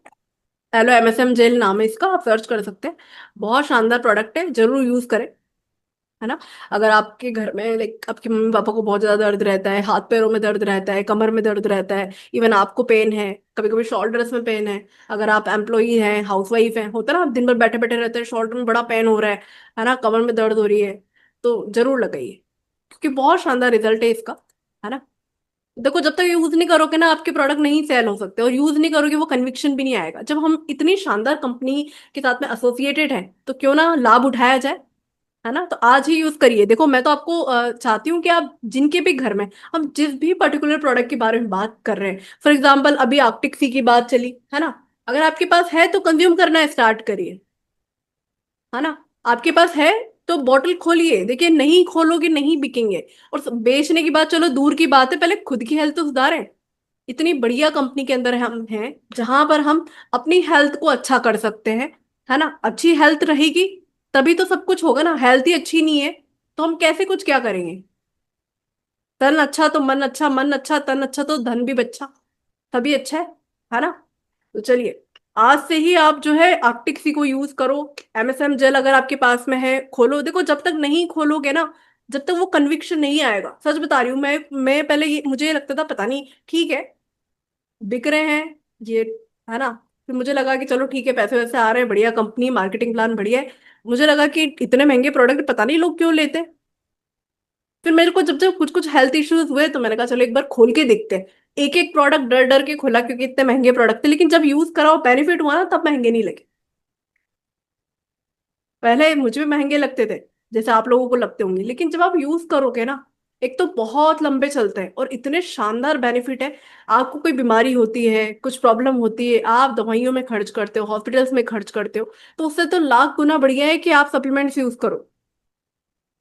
एलो एमएसएम जेल नाम है इसका, आप सर्च कर सकते हैं। बहुत शानदार प्रोडक्ट है, जरूर यूज करें, है ना। अगर आपके घर में लाइक आपके मम्मी पापा को बहुत ज्यादा दर्द रहता है, हाथ पैरों में दर्द रहता है, कमर में दर्द रहता है, इवन आपको पेन है, कभी कभी शोल्डर्स में पेन है, अगर आप एम्प्लॉई हैं, हाउस वाइफ हैं, होता है ना, आप दिन भर बैठे बैठे रहते हैं, शोल्डर में बड़ा पेन हो रहा है ना, कमर में दर्द हो रही है, तो जरूर लगाइए, क्योंकि बहुत शानदार रिजल्ट है इसका, है ना। देखो, जब तक यूज नहीं करोगे ना, आपके प्रोडक्ट नहीं सेल हो सकते, और यूज नहीं करोगे वो कन्विक्शन भी नहीं आएगा। जब हम इतनी शानदार कंपनी के साथ में एसोसिएटेड हैं, तो क्यों ना लाभ उठाया जाए, है ना। तो आज ही यूज करिए। देखो, मैं तो आपको चाहती हूँ कि आप जिनके भी घर में, हम जिस भी पर्टिकुलर प्रोडक्ट के बारे में बात कर रहे हैं, फॉर एग्जाम्पल अभी आर्कटिक सी की बात चली, है ना, अगर आपके पास है तो कंज्यूम करना स्टार्ट करिए, है ना। आपके पास है तो बॉटल खोलिए, देखिए, नहीं खोलोगे नहीं बिकेंगे। और बेचने की बात चलो दूर की बात है, पहले खुद की हेल्थ तो सुधारें। इतनी बढ़िया कंपनी के अंदर हम हैं, जहां पर हम अपनी हेल्थ को अच्छा कर सकते हैं, है ना। अच्छी हेल्थ रहेगी तभी तो सब कुछ होगा ना। हेल्थ ही अच्छी नहीं है तो हम कैसे कुछ क्या करेंगे। तन अच्छा तो मन अच्छा, मन अच्छा तन अच्छा तो धन भी बच्चा, तभी अच्छा है ना। तो चलिए, आज से ही आप जो है आर्कटिक सी को यूज करो। एमएसएम जेल अगर आपके पास में है, खोलो। देखो, जब तक नहीं खोलोगे ना, जब तक वो कन्विक्शन नहीं आएगा, सच बता रही हूँ मैं पहले मुझे ये लगता था पता नहीं, ठीक है, बिक रहे हैं ये, है ना। फिर मुझे लगा कि चलो ठीक है, पैसे वैसे आ रहे हैं, बढ़िया कंपनी, मार्केटिंग प्लान बढ़िया है। मुझे लगा कि इतने महंगे प्रोडक्ट पता नहीं लोग क्यों लेते हैं। फिर मेरे को जब जब कुछ कुछ हेल्थ इश्यूज हुए तो मैंने कहा चलो एक बार खोल के देखते हैं। एक एक प्रोडक्ट डर डर के खोला, क्योंकि इतने महंगे प्रोडक्ट थे, लेकिन जब यूज करा और बेनिफिट हुआ ना, तब महंगे नहीं लगे। पहले मुझे भी महंगे लगते थे, जैसे आप लोगों को लगते होंगे, लेकिन जब आप यूज करोगे ना, एक तो बहुत लंबे चलते हैं और इतने शानदार बेनिफिट है। आपको कोई बीमारी होती है, कुछ प्रॉब्लम होती है, आप दवाइयों में खर्च करते हो, हॉस्पिटल्स में खर्च करते हो, तो उससे तो लाख गुना बढ़िया है कि आप सप्लीमेंट्स यूज करो,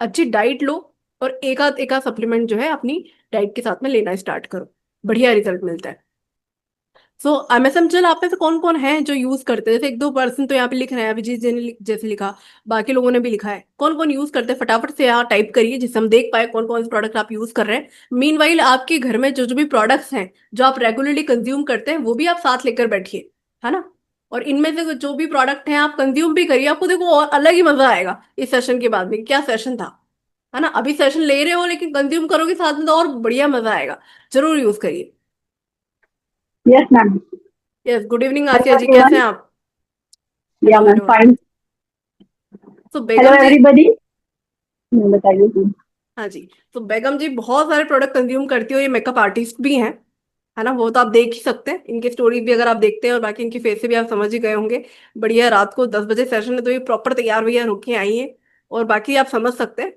अच्छी डाइट लो, और एक आध सप्लीमेंट जो है अपनी डाइट के साथ में लेना स्टार्ट करो, बढ़िया रिजल्ट मिलता है। सो एमएसएम चल आप में से कौन कौन है जो यूज करते हैं, जैसे एक दो पर्सन तो यहाँ पे लिख रहे हैं, अभिजीत जी ने जैसे लिखा, बाकी लोगों ने भी लिखा है, कौन कौन यूज करते हैं, फटाफट से यहाँ टाइप करिए जिससे हम देख पाए कौन कौन से प्रोडक्ट आप यूज कर रहे हैं। मीनवाइल आपके घर में जो जो भी प्रोडक्ट्स हैं, जो आप रेगुलरली कंज्यूम करते हैं, वो भी आप साथ लेकर बैठिए, है ना। और इनमें से जो भी प्रोडक्ट हैं आप कंज्यूम भी करिए, आपको देखो और अलग ही मजा आएगा इस सेशन के बाद में। क्या सेशन था, है ना। अभी सेशन ले रहे हो लेकिन कंज्यूम करोगे साथ में तो और बढ़िया मजा आएगा। जरूर यूज करिए।
Yes, ma'am.
Yes, good evening Asiya
Hello,
जी, कैसे
everyone.
हैं आप।
Yeah,
hello
ma'am.
Hello.
Fine.
तो
Hello,
बेगम जी।
everybody. बताइए जी।
हाँ जी। तो बेगम जी बहुत सारे प्रोडक्ट कंज्यूम करती हो, ये मेकअप आर्टिस्ट भी हैं, है ना। वो तो आप देख ही सकते हैं, इनके स्टोरी भी अगर आप देखते हैं और बाकी इनकी फेस से भी आप समझ ही गए होंगे। बढ़िया, रात को 10 बजे सेशन है तो ये प्रॉपर तैयार वैयार होके आई है, और बाकी आप समझ सकते हैं।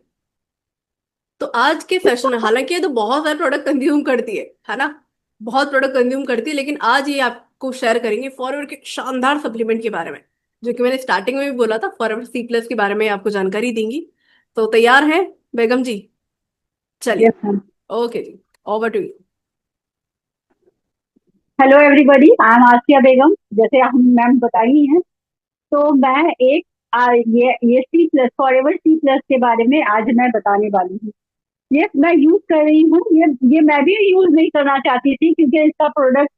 तो आज के सेशन में हालांकि ये तो बहुत सारे प्रोडक्ट कंज्यूम करती है ना, बहुत प्रोडक्ट कंज्यूम करती है, लेकिन आज ये आपको शेयर करेंगे फॉरएवर के शानदार सप्लीमेंट के बारे में, जो कि मैंने स्टार्टिंग में भी बोला था, फॉरएवर C+ के बारे में आपको जानकारी देंगी। तो तैयार हैं बेगम जी।
Yes,
चलिए,
ma'am.
ओके जी, over to you.
Hello everybody, I am Asiya Begum. जैसे हम मैम बताई हैं, तो मैं एक ये C plus, forever C plus के बारे में आज मैं बताने वाली हूँ। ये मैं यूज कर रही हूँ। ये मैं भी यूज नहीं करना चाहती थी, क्योंकि इसका प्रोडक्ट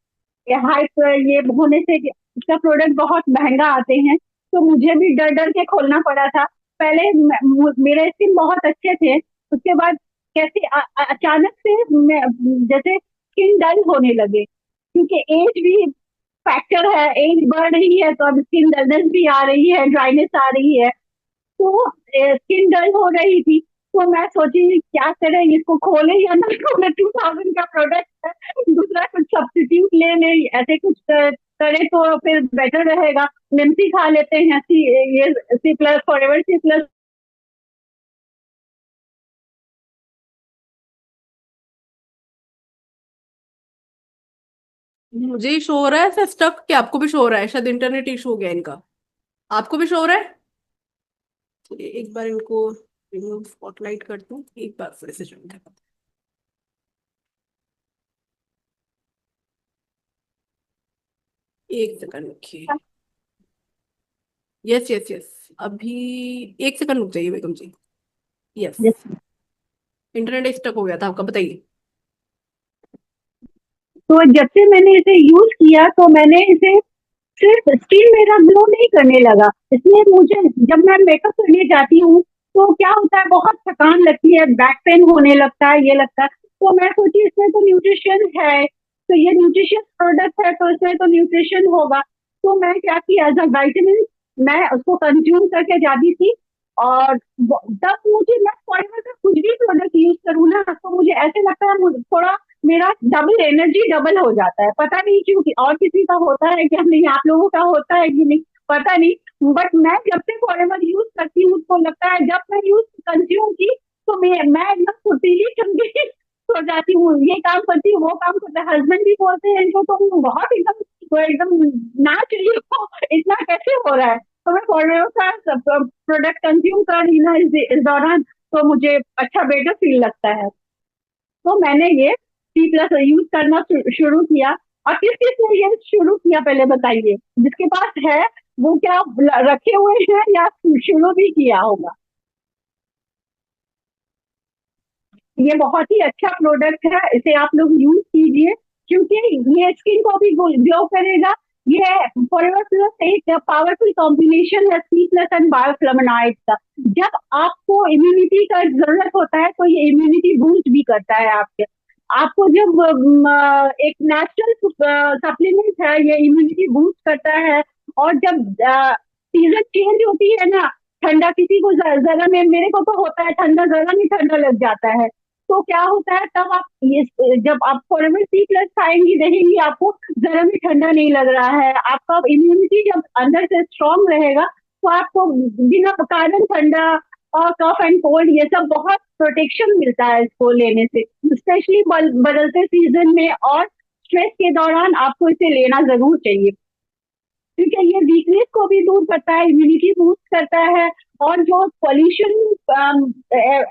हाइप ये होने से इसका प्रोडक्ट बहुत महंगा आते हैं, तो मुझे भी डर डर के खोलना पड़ा था। पहले मेरे स्किन बहुत अच्छे थे, उसके बाद कैसे अचानक से जैसे स्किन डल होने लगे, क्योंकि एज भी फैक्टर है, एज बढ़ रही है तो अब स्किन डलनेस भी आ रही है, ड्राइनेस आ रही है, तो स्किन डल हो रही थी। तो मैं सोची क्या करें, इसको खोले या ना खोले, 2000 का प्रोडक्ट है, दूसरा कुछ सब्स्टिट्यूट ले ले, ऐसे कुछ करे तो फिर बेटर रहेगा। निम्सी खा लेते हैं, ये C plus, forever C plus.
मुझे ही शो हो रहा है ऐसा स्टक, कि आपको भी शो हो रहा है? शायद इंटरनेट इशू हो गया इनका। आपको भी शो हो रहा है? चलिए एक बार इनको रिमूव स्पॉटलाइट कर दूं, एक बार फिर से ज्वाइन कर। एक सेकंड रुकिए। यस यस यस, अभी एक सेकंड रुक जाइए बेगम जी। यस, इंटरनेट स्टक हो गया था आपका, बताइए।
तो जब से मैंने इसे यूज किया तो मैंने इसे सिर्फ स्किन मेरा ग्लो नहीं करने लगा, इसमें मुझे जब मैं मेकअप करने जाती हूँ तो क्या होता है, बहुत थकान लगती है, बैक पेन होने लगता है, ये लगता है। तो मैं सोची इसमें तो न्यूट्रिशन है, तो ये न्यूट्रिशन प्रोडक्ट है तो इसमें तो न्यूट्रिशन होगा। तो मैं क्या किया, एज अ वाइटामिन मैं उसको कंज्यूम करके जाती थी। और तब मुझे, मैं फॉरएवर का कुछ भी प्रोडक्ट यूज करूँ ना तो मुझे ऐसे लगता है, थोड़ा मेरा डबल एनर्जी डबल हो जाता है। पता नहीं क्यों, कि और किसी का होता है क्या, नहीं आप लोगों का होता है कि नहीं पता नहीं, बट मैं जब से फॉरएवर यूज करती हूँ तो लगता है, जब मैं यूज कंज्यूम की तो मैं एकदम फुर्तीली चंगी हो जाती हूँ, ये काम करती हूँ, वो काम करता है। हस्बैंड भी बोलते हैं इनको, तो बहुत एकदम, वो एकदम नाच रही हो, इतना कैसे हो रहा है। तो मैं फॉरएवर का प्रोडक्ट कंज्यूम कर रही ना इस दौरान, तो मुझे अच्छा बेटर फील लगता है। तो मैंने ये सी प्लस यूज करना शुरू किया। और किस किस ने ये शुरू किया पहले बताइए, जिसके पास है वो क्या रखे हुए हैं या शुरू भी किया होगा। ये बहुत ही अच्छा प्रोडक्ट है, इसे आप लोग यूज कीजिए, क्योंकि ये स्किन को भी ग्लो करेगा। ये फॉरएवर प्लस एक पावरफुल कॉम्बिनेशन है सी प्लस एंड बायोफ्लेवोनॉइड का। जब आपको इम्यूनिटी का जरूरत होता है तो ये इम्यूनिटी बूस्ट भी करता है आपके, आपको जब एक नेचुरल सप्लीमेंट है, ये इम्यूनिटी बूस्ट करता है। और जब सीजन चेंज होती है ना, ठंडा किसी को जरा में, मेरे को तो होता है ठंडा, जरा नहीं ठंडा लग जाता है, तो क्या होता है, तब आप ये, जब आप फॉरएवर सी प्लस खाएंगी रहेंगी, आपको जरा भी ठंडा नहीं लग रहा है, आपका इम्यूनिटी जब अंदर से स्ट्रांग रहेगा तो आपको बिना कारण ठंडा और कफ एंड कोल्ड ये सब बहुत प्रोटेक्शन मिलता है इसको लेने से, स्पेशली बदलते सीजन में और स्ट्रेस के दौरान आपको इसे लेना जरूर चाहिए, क्योंकि ये वीकनेस को भी दूर करता है, इम्यूनिटी बूस्ट करता है। और जो पॉल्यूशन,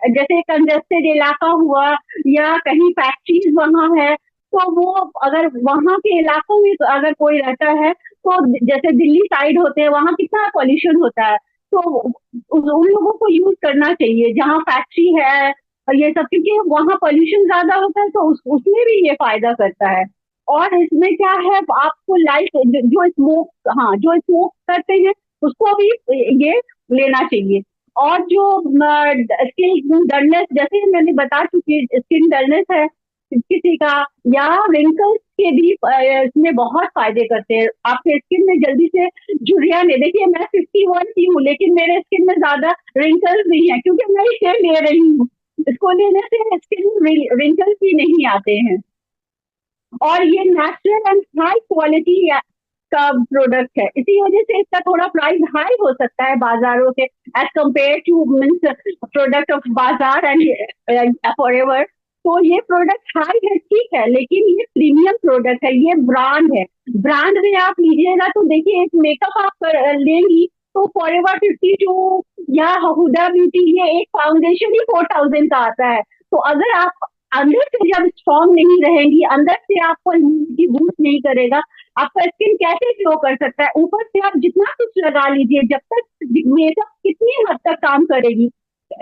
जैसे कंजेस्टेड इलाका हुआ या कहीं फैक्ट्रीज वहां है, तो वो अगर वहां के इलाकों में अगर कोई रहता है, तो जैसे दिल्ली साइड होते हैं, वहां कितना पॉल्यूशन होता है, तो उन लोगों को यूज करना चाहिए जहाँ फैक्ट्री है और ये सब, क्योंकि वहां पॉल्यूशन ज्यादा होता है, तो उसमें भी ये फायदा करता है। और इसमें क्या है, आपको लाइट, जो स्मोक, हाँ जो स्मोक करते हैं उसको भी ये लेना चाहिए। और जो स्किन डलनेस, जैसे मैंने बता चुकी, स्किन डलनेस है किसी का, या रिंकल्स के भी इसमें बहुत फायदे करते हैं, आपके स्किन में जल्दी से झुर्रियां नहीं। देखिए मैं 51 की हूँ, लेकिन मेरे स्किन में ज्यादा रिंकल्स नहीं है, क्योंकि मैं इसे ले रही हूँ। इसको लेने से स्किन में रिंकल्स भी नहीं आते हैं। और ये नेचुरल एंड हाई क्वालिटी का प्रोडक्ट है, इसी वजह से इसका थोड़ा प्राइस हाई हो सकता है बाजारों से, as compare to means product of बाजार एंड फॉरएवर। तो ये प्रोडक्ट हाई है, ठीक है, लेकिन ये प्रीमियम प्रोडक्ट है, ये ब्रांड है। ब्रांड में आप लीजिएगा तो देखिए, एक मेकअप आप लेंगी तो फॉरएवर 52 या हुडा ब्यूटी, ये एक फाउंडेशन ही 4000 का आता है। तो अगर आप अंदर से जब स्ट्रांग नहीं रहेंगी, अंदर से आपको इम्यूनिटी बूस्ट नहीं करेगा, आपका स्किन कैसे ग्लो कर सकता है, ऊपर से आप जितना कुछ लगा लीजिए, जब तक मेकअप कितनी हद तक काम करेगी,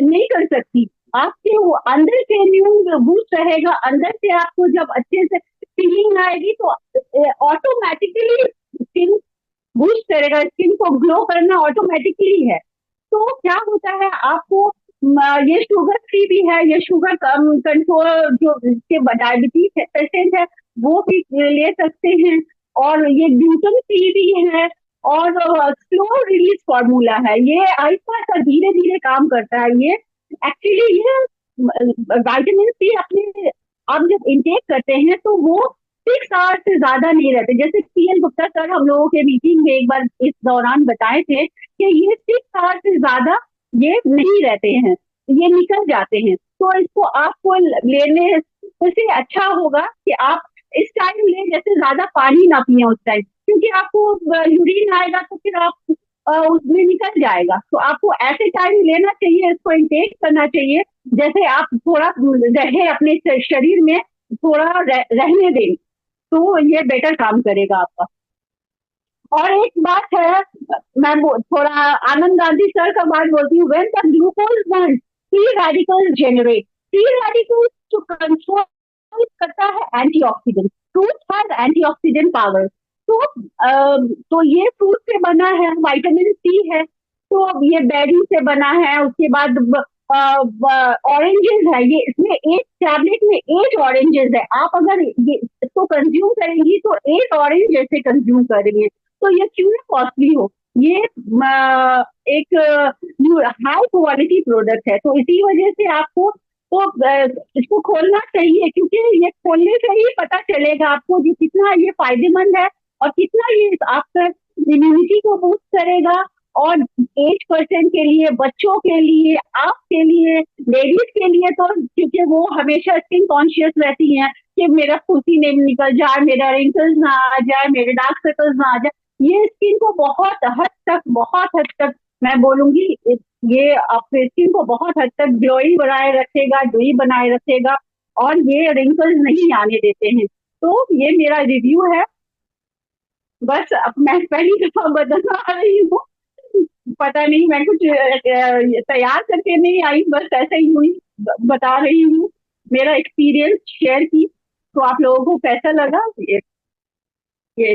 नहीं कर सकती। आपके वो अंदर से इम्यून बूस्ट रहेगा, अंदर से आपको जब अच्छे से फीलिंग आएगी तो ऑटोमेटिकली स्किन बूस्ट करेगा, स्किन को ग्लो करना ऑटोमेटिकली है। तो क्या होता है आपको ये शुगर फ्री भी है, ये शुगर कम कंट्रोल, जो जिसके डायबिटीज पेशेंट है वो भी ले सकते हैं, और ये ग्लूटेन फ्री भी है, और स्लो रिलीज फॉर्मूला है, ये आहिस्ता आहिस्ता धीरे धीरे काम करता है। ये एक्चुअली ये विटामिन सी अपने आप जब इनटेक करते हैं तो वो 6 आवर्स से ज्यादा नहीं रहते। जैसे पीएल गुप्ता सर हम लोगों के मीटिंग में एक बार इस दौरान बताए थे कि ये 6 आवर्स से ज्यादा ये नहीं रहते हैं, ये निकल जाते हैं। तो इसको आपको लेने से अच्छा होगा कि आप इस टाइम लें, जैसे ज्यादा पानी ना पिए उस टाइम, क्योंकि आपको यूरिन आएगा तो फिर आप उसमें निकल जाएगा। तो आपको ऐसे टाइम लेना चाहिए, इसको इंटेक करना चाहिए जैसे आप थोड़ा रहे अपने शरीर में, थोड़ा रहने दें, तो ये बेटर काम करेगा आपका। और एक बात है, मैं थोड़ा आनंद गांधी सर का बात बोलती हूँ, when the glucose Burns free radicals generate, free radicals जो कंट्रोल करता है antioxidant, fruit has antioxidant power. तो तो ये फ्रूट से बना है, विटामिन सी है, तो ये बेरी से बना है, उसके बाद ऑरेंजेस है, ये इसमें एक टैबलेट में 8 ऑरेंजेस है, आप अगर ये इसको कंज्यूम करेंगी तो 8 ऑरेंज जैसे कंज्यूम करेंगे, तो ये क्यों ना कॉस्टली हो। ये एक हाई क्वालिटी प्रोडक्ट है, तो इसी वजह से आपको तो इसको खोलना चाहिए, क्योंकि ये खोलने से ही पता चलेगा आपको कि कितना ये फायदेमंद है और कितना ये आपका इम्यूनिटी को बूस्ट करेगा। और 8% के लिए, बच्चों के लिए, आपके लिए, लेडीज के लिए, तो क्योंकि वो हमेशा स्किन कॉन्शियस रहती हैं कि मेरा फुंसी नहीं निकल जाए, मेरा रिंकल्स ना आ जाए, मेरे डार्क सर्कल्स ना आ जाए, ये स्किन को बहुत हद तक मैं बोलूंगी, ये आपके स्किन को बहुत हद तक ग्लोई बनाए रखेगा, ड्यूई बनाए रखेगा, और ये रिंकल्स नहीं आने देते हैं। तो ये मेरा रिव्यू है, बस अब मैं पहली दफा बदलना आ रही हूँ, पता नहीं, मैं कुछ तैयार करके नहीं आई, बस ऐसे ही हुई, बता रही हूँ, मेरा एक्सपीरियंस शेयर की। तो आप लोगों को कैसा लगा ये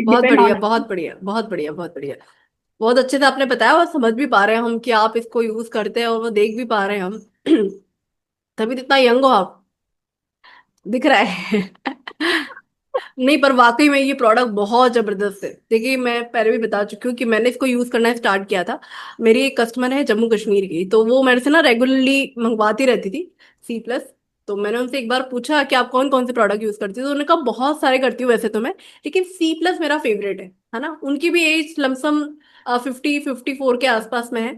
बहुत
डिपेंड
बढ़िया,
ऑन।
बहुत बढ़िया, बहुत बढ़िया, बहुत बढ़िया। बहुत अच्छे से आपने बताया और समझ भी पा रहे हैं हम कि आप इसको यूज करते हैं, और वो देख भी पा रहे हैं हम। तभी तो इतना यंग हो आप, दिख रहा है। नहीं, पर वाकई में ये प्रोडक्ट बहुत जबरदस्त है। देखिए, मैं पहले भी बता चुकी हूँ कि मैंने इसको यूज करना स्टार्ट किया था। मेरी एक कस्टमर है जम्मू कश्मीर की, तो वो मेरे से ना रेगुलरली मंगवाती रहती थी C+। तो मैंने उनसे एक बार पूछा कि आप कौन कौन से प्रोडक्ट यूज करती हो, तो उन्होंने कहा बहुत सारे करती हूँ वैसे तो मैं, लेकिन C+ मेरा फेवरेट है ना। उनकी भी एज लमसम 50-54 के आसपास में है।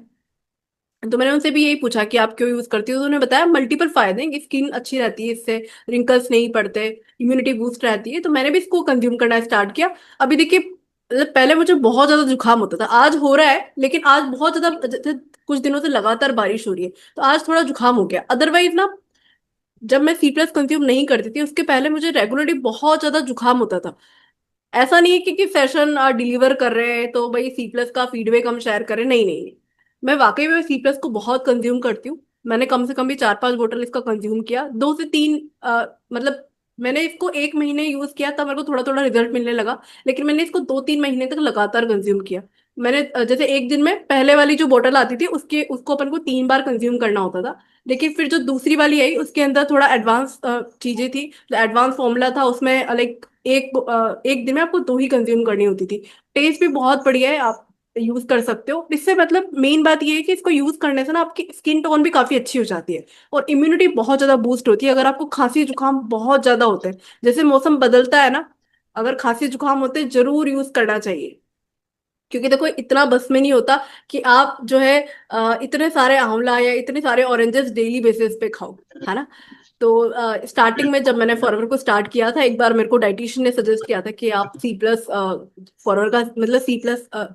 तो मैंने उनसे भी यही पूछा कि आप क्यों यूज करती हो, तो उन्होंने बताया मल्टीपल फायदे हैं, कि स्किन अच्छी रहती है इससे, रिंकल्स नहीं पड़ते, इम्यूनिटी बूस्ट रहती है। तो मैंने भी इसको कंज्यूम करना स्टार्ट किया। अभी देखिए, मतलब पहले मुझे बहुत ज्यादा जुकाम होता था, आज हो रहा है, लेकिन आज बहुत ज्यादा, जैसे कुछ दिनों से लगातार बारिश हो रही है, तो आज थोड़ा जुकाम हो गया। अदरवाइज ना, जब मैं C+ कंज्यूम नहीं करती थी उसके पहले मुझे रेगुलरली बहुत ज्यादा जुकाम होता था। ऐसा नहीं है कि सेशन डिलीवर कर रहे हैं तो भाई C+ का फीडबैक हम शेयर करें, नहीं नहीं नहीं। मैं वाकई में C+ को बहुत कंज्यूम करती हूँ। मैंने कम से कम भी 4-5 बोतल इसका कंज्यूम किया, 2 से 3, मतलब मैंने इसको 1 महीने यूज किया तब मेरे को थोड़ा थोड़ा रिजल्ट मिलने लगा, लेकिन मैंने इसको 2-3 महीने तक लगातार कंज्यूम किया। मैंने जैसे एक दिन में पहले वाली जो बोतल आती थी उसके उसको अपन को 3 बार कंज्यूम करना होता था, लेकिन फिर जो दूसरी वाली आई उसके अंदर थोड़ा एडवांस चीजें थी, एडवांस फॉर्मूला था उसमें, लाइक एक दिन में आपको 2 ही कंज्यूम करनी होती थी। टेस्ट भी बहुत बढ़िया है, आप यूज कर सकते हो इससे। मतलब मेन बात ये है कि इसको यूज करने से ना आपकी स्किन टोन भी काफी अच्छी हो जाती है, और इम्यूनिटी बहुत ज्यादा बूस्ट होती है। अगर आपको खांसी जुकाम बहुत ज्यादा होते हैं, जैसे मौसम बदलता है ना, अगर खांसी जुकाम होते हैं जरूर यूज करना चाहिए। क्योंकि देखो, इतना बस में नहीं होता कि आप जो है इतने सारे आंवला या इतने सारे ऑरेंजेस डेली बेसिस पे खाओ, है ना। तो स्टार्टिंग में जब मैंने फॉरवर को स्टार्ट किया था, एक बार मेरे को डाइटिशियन ने सजेस्ट किया था कि आप C+ फॉरवर का मतलब C+,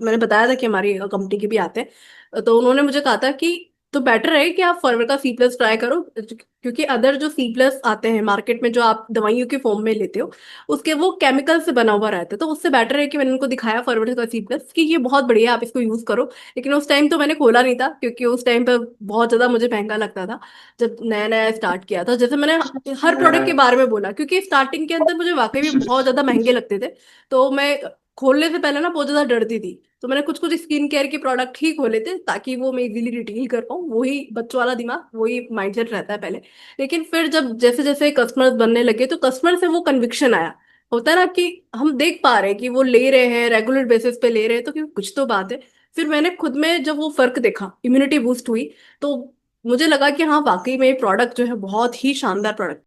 मैंने बताया था कि हमारी कंपनी के भी आते हैं, तो उन्होंने मुझे कहा था कि तो बेटर है कि आप फॉरवर का सी प्लस ट्राई करो, क्योंकि अदर जो सी प्लस आते हैं मार्केट में जो आप दवाइयों के फॉर्म में लेते हो, उसके वो केमिकल से बना हुआ रहता है। तो उससे बेटर है कि मैंने उनको दिखाया फॉरवर का सी प्लस कि ये बहुत बढ़िया है, आप इसको यूज करो। लेकिन उस टाइम तो मैंने खोला नहीं था, क्योंकि उस टाइम पर बहुत ज्यादा मुझे महंगा लगता था जब नया नया स्टार्ट किया था। जैसे मैंने हर प्रोडक्ट के बारे में बोला, क्योंकि स्टार्टिंग के अंदर मुझे वाकई में बहुत ज्यादा महंगे लगते थे। तो मैं खोलने से पहले ना बहुत ज्यादा डरती थी। तो मैंने कुछ कुछ स्किन केयर के प्रोडक्ट ही खोले थे, ताकि वो मैं इजीली रिटेल कर पाऊँ। वही बच्चों वाला दिमाग, वही माइंडसेट रहता है पहले। लेकिन फिर जब जैसे जैसे कस्टमर्स बनने लगे, तो कस्टमर से वो कन्विक्शन आया। होता है ना कि हम देख पा रहे हैं कि वो ले रहे हैं, रेगुलर बेसिस पे ले रहे हैं, तो क्योंकि कुछ तो बात है। फिर मैंने खुद में जब वो फर्क देखा, इम्यूनिटी बूस्ट हुई, तो मुझे लगा कि हाँ वाकई में ये प्रोडक्ट जो है बहुत ही शानदार प्रोडक्ट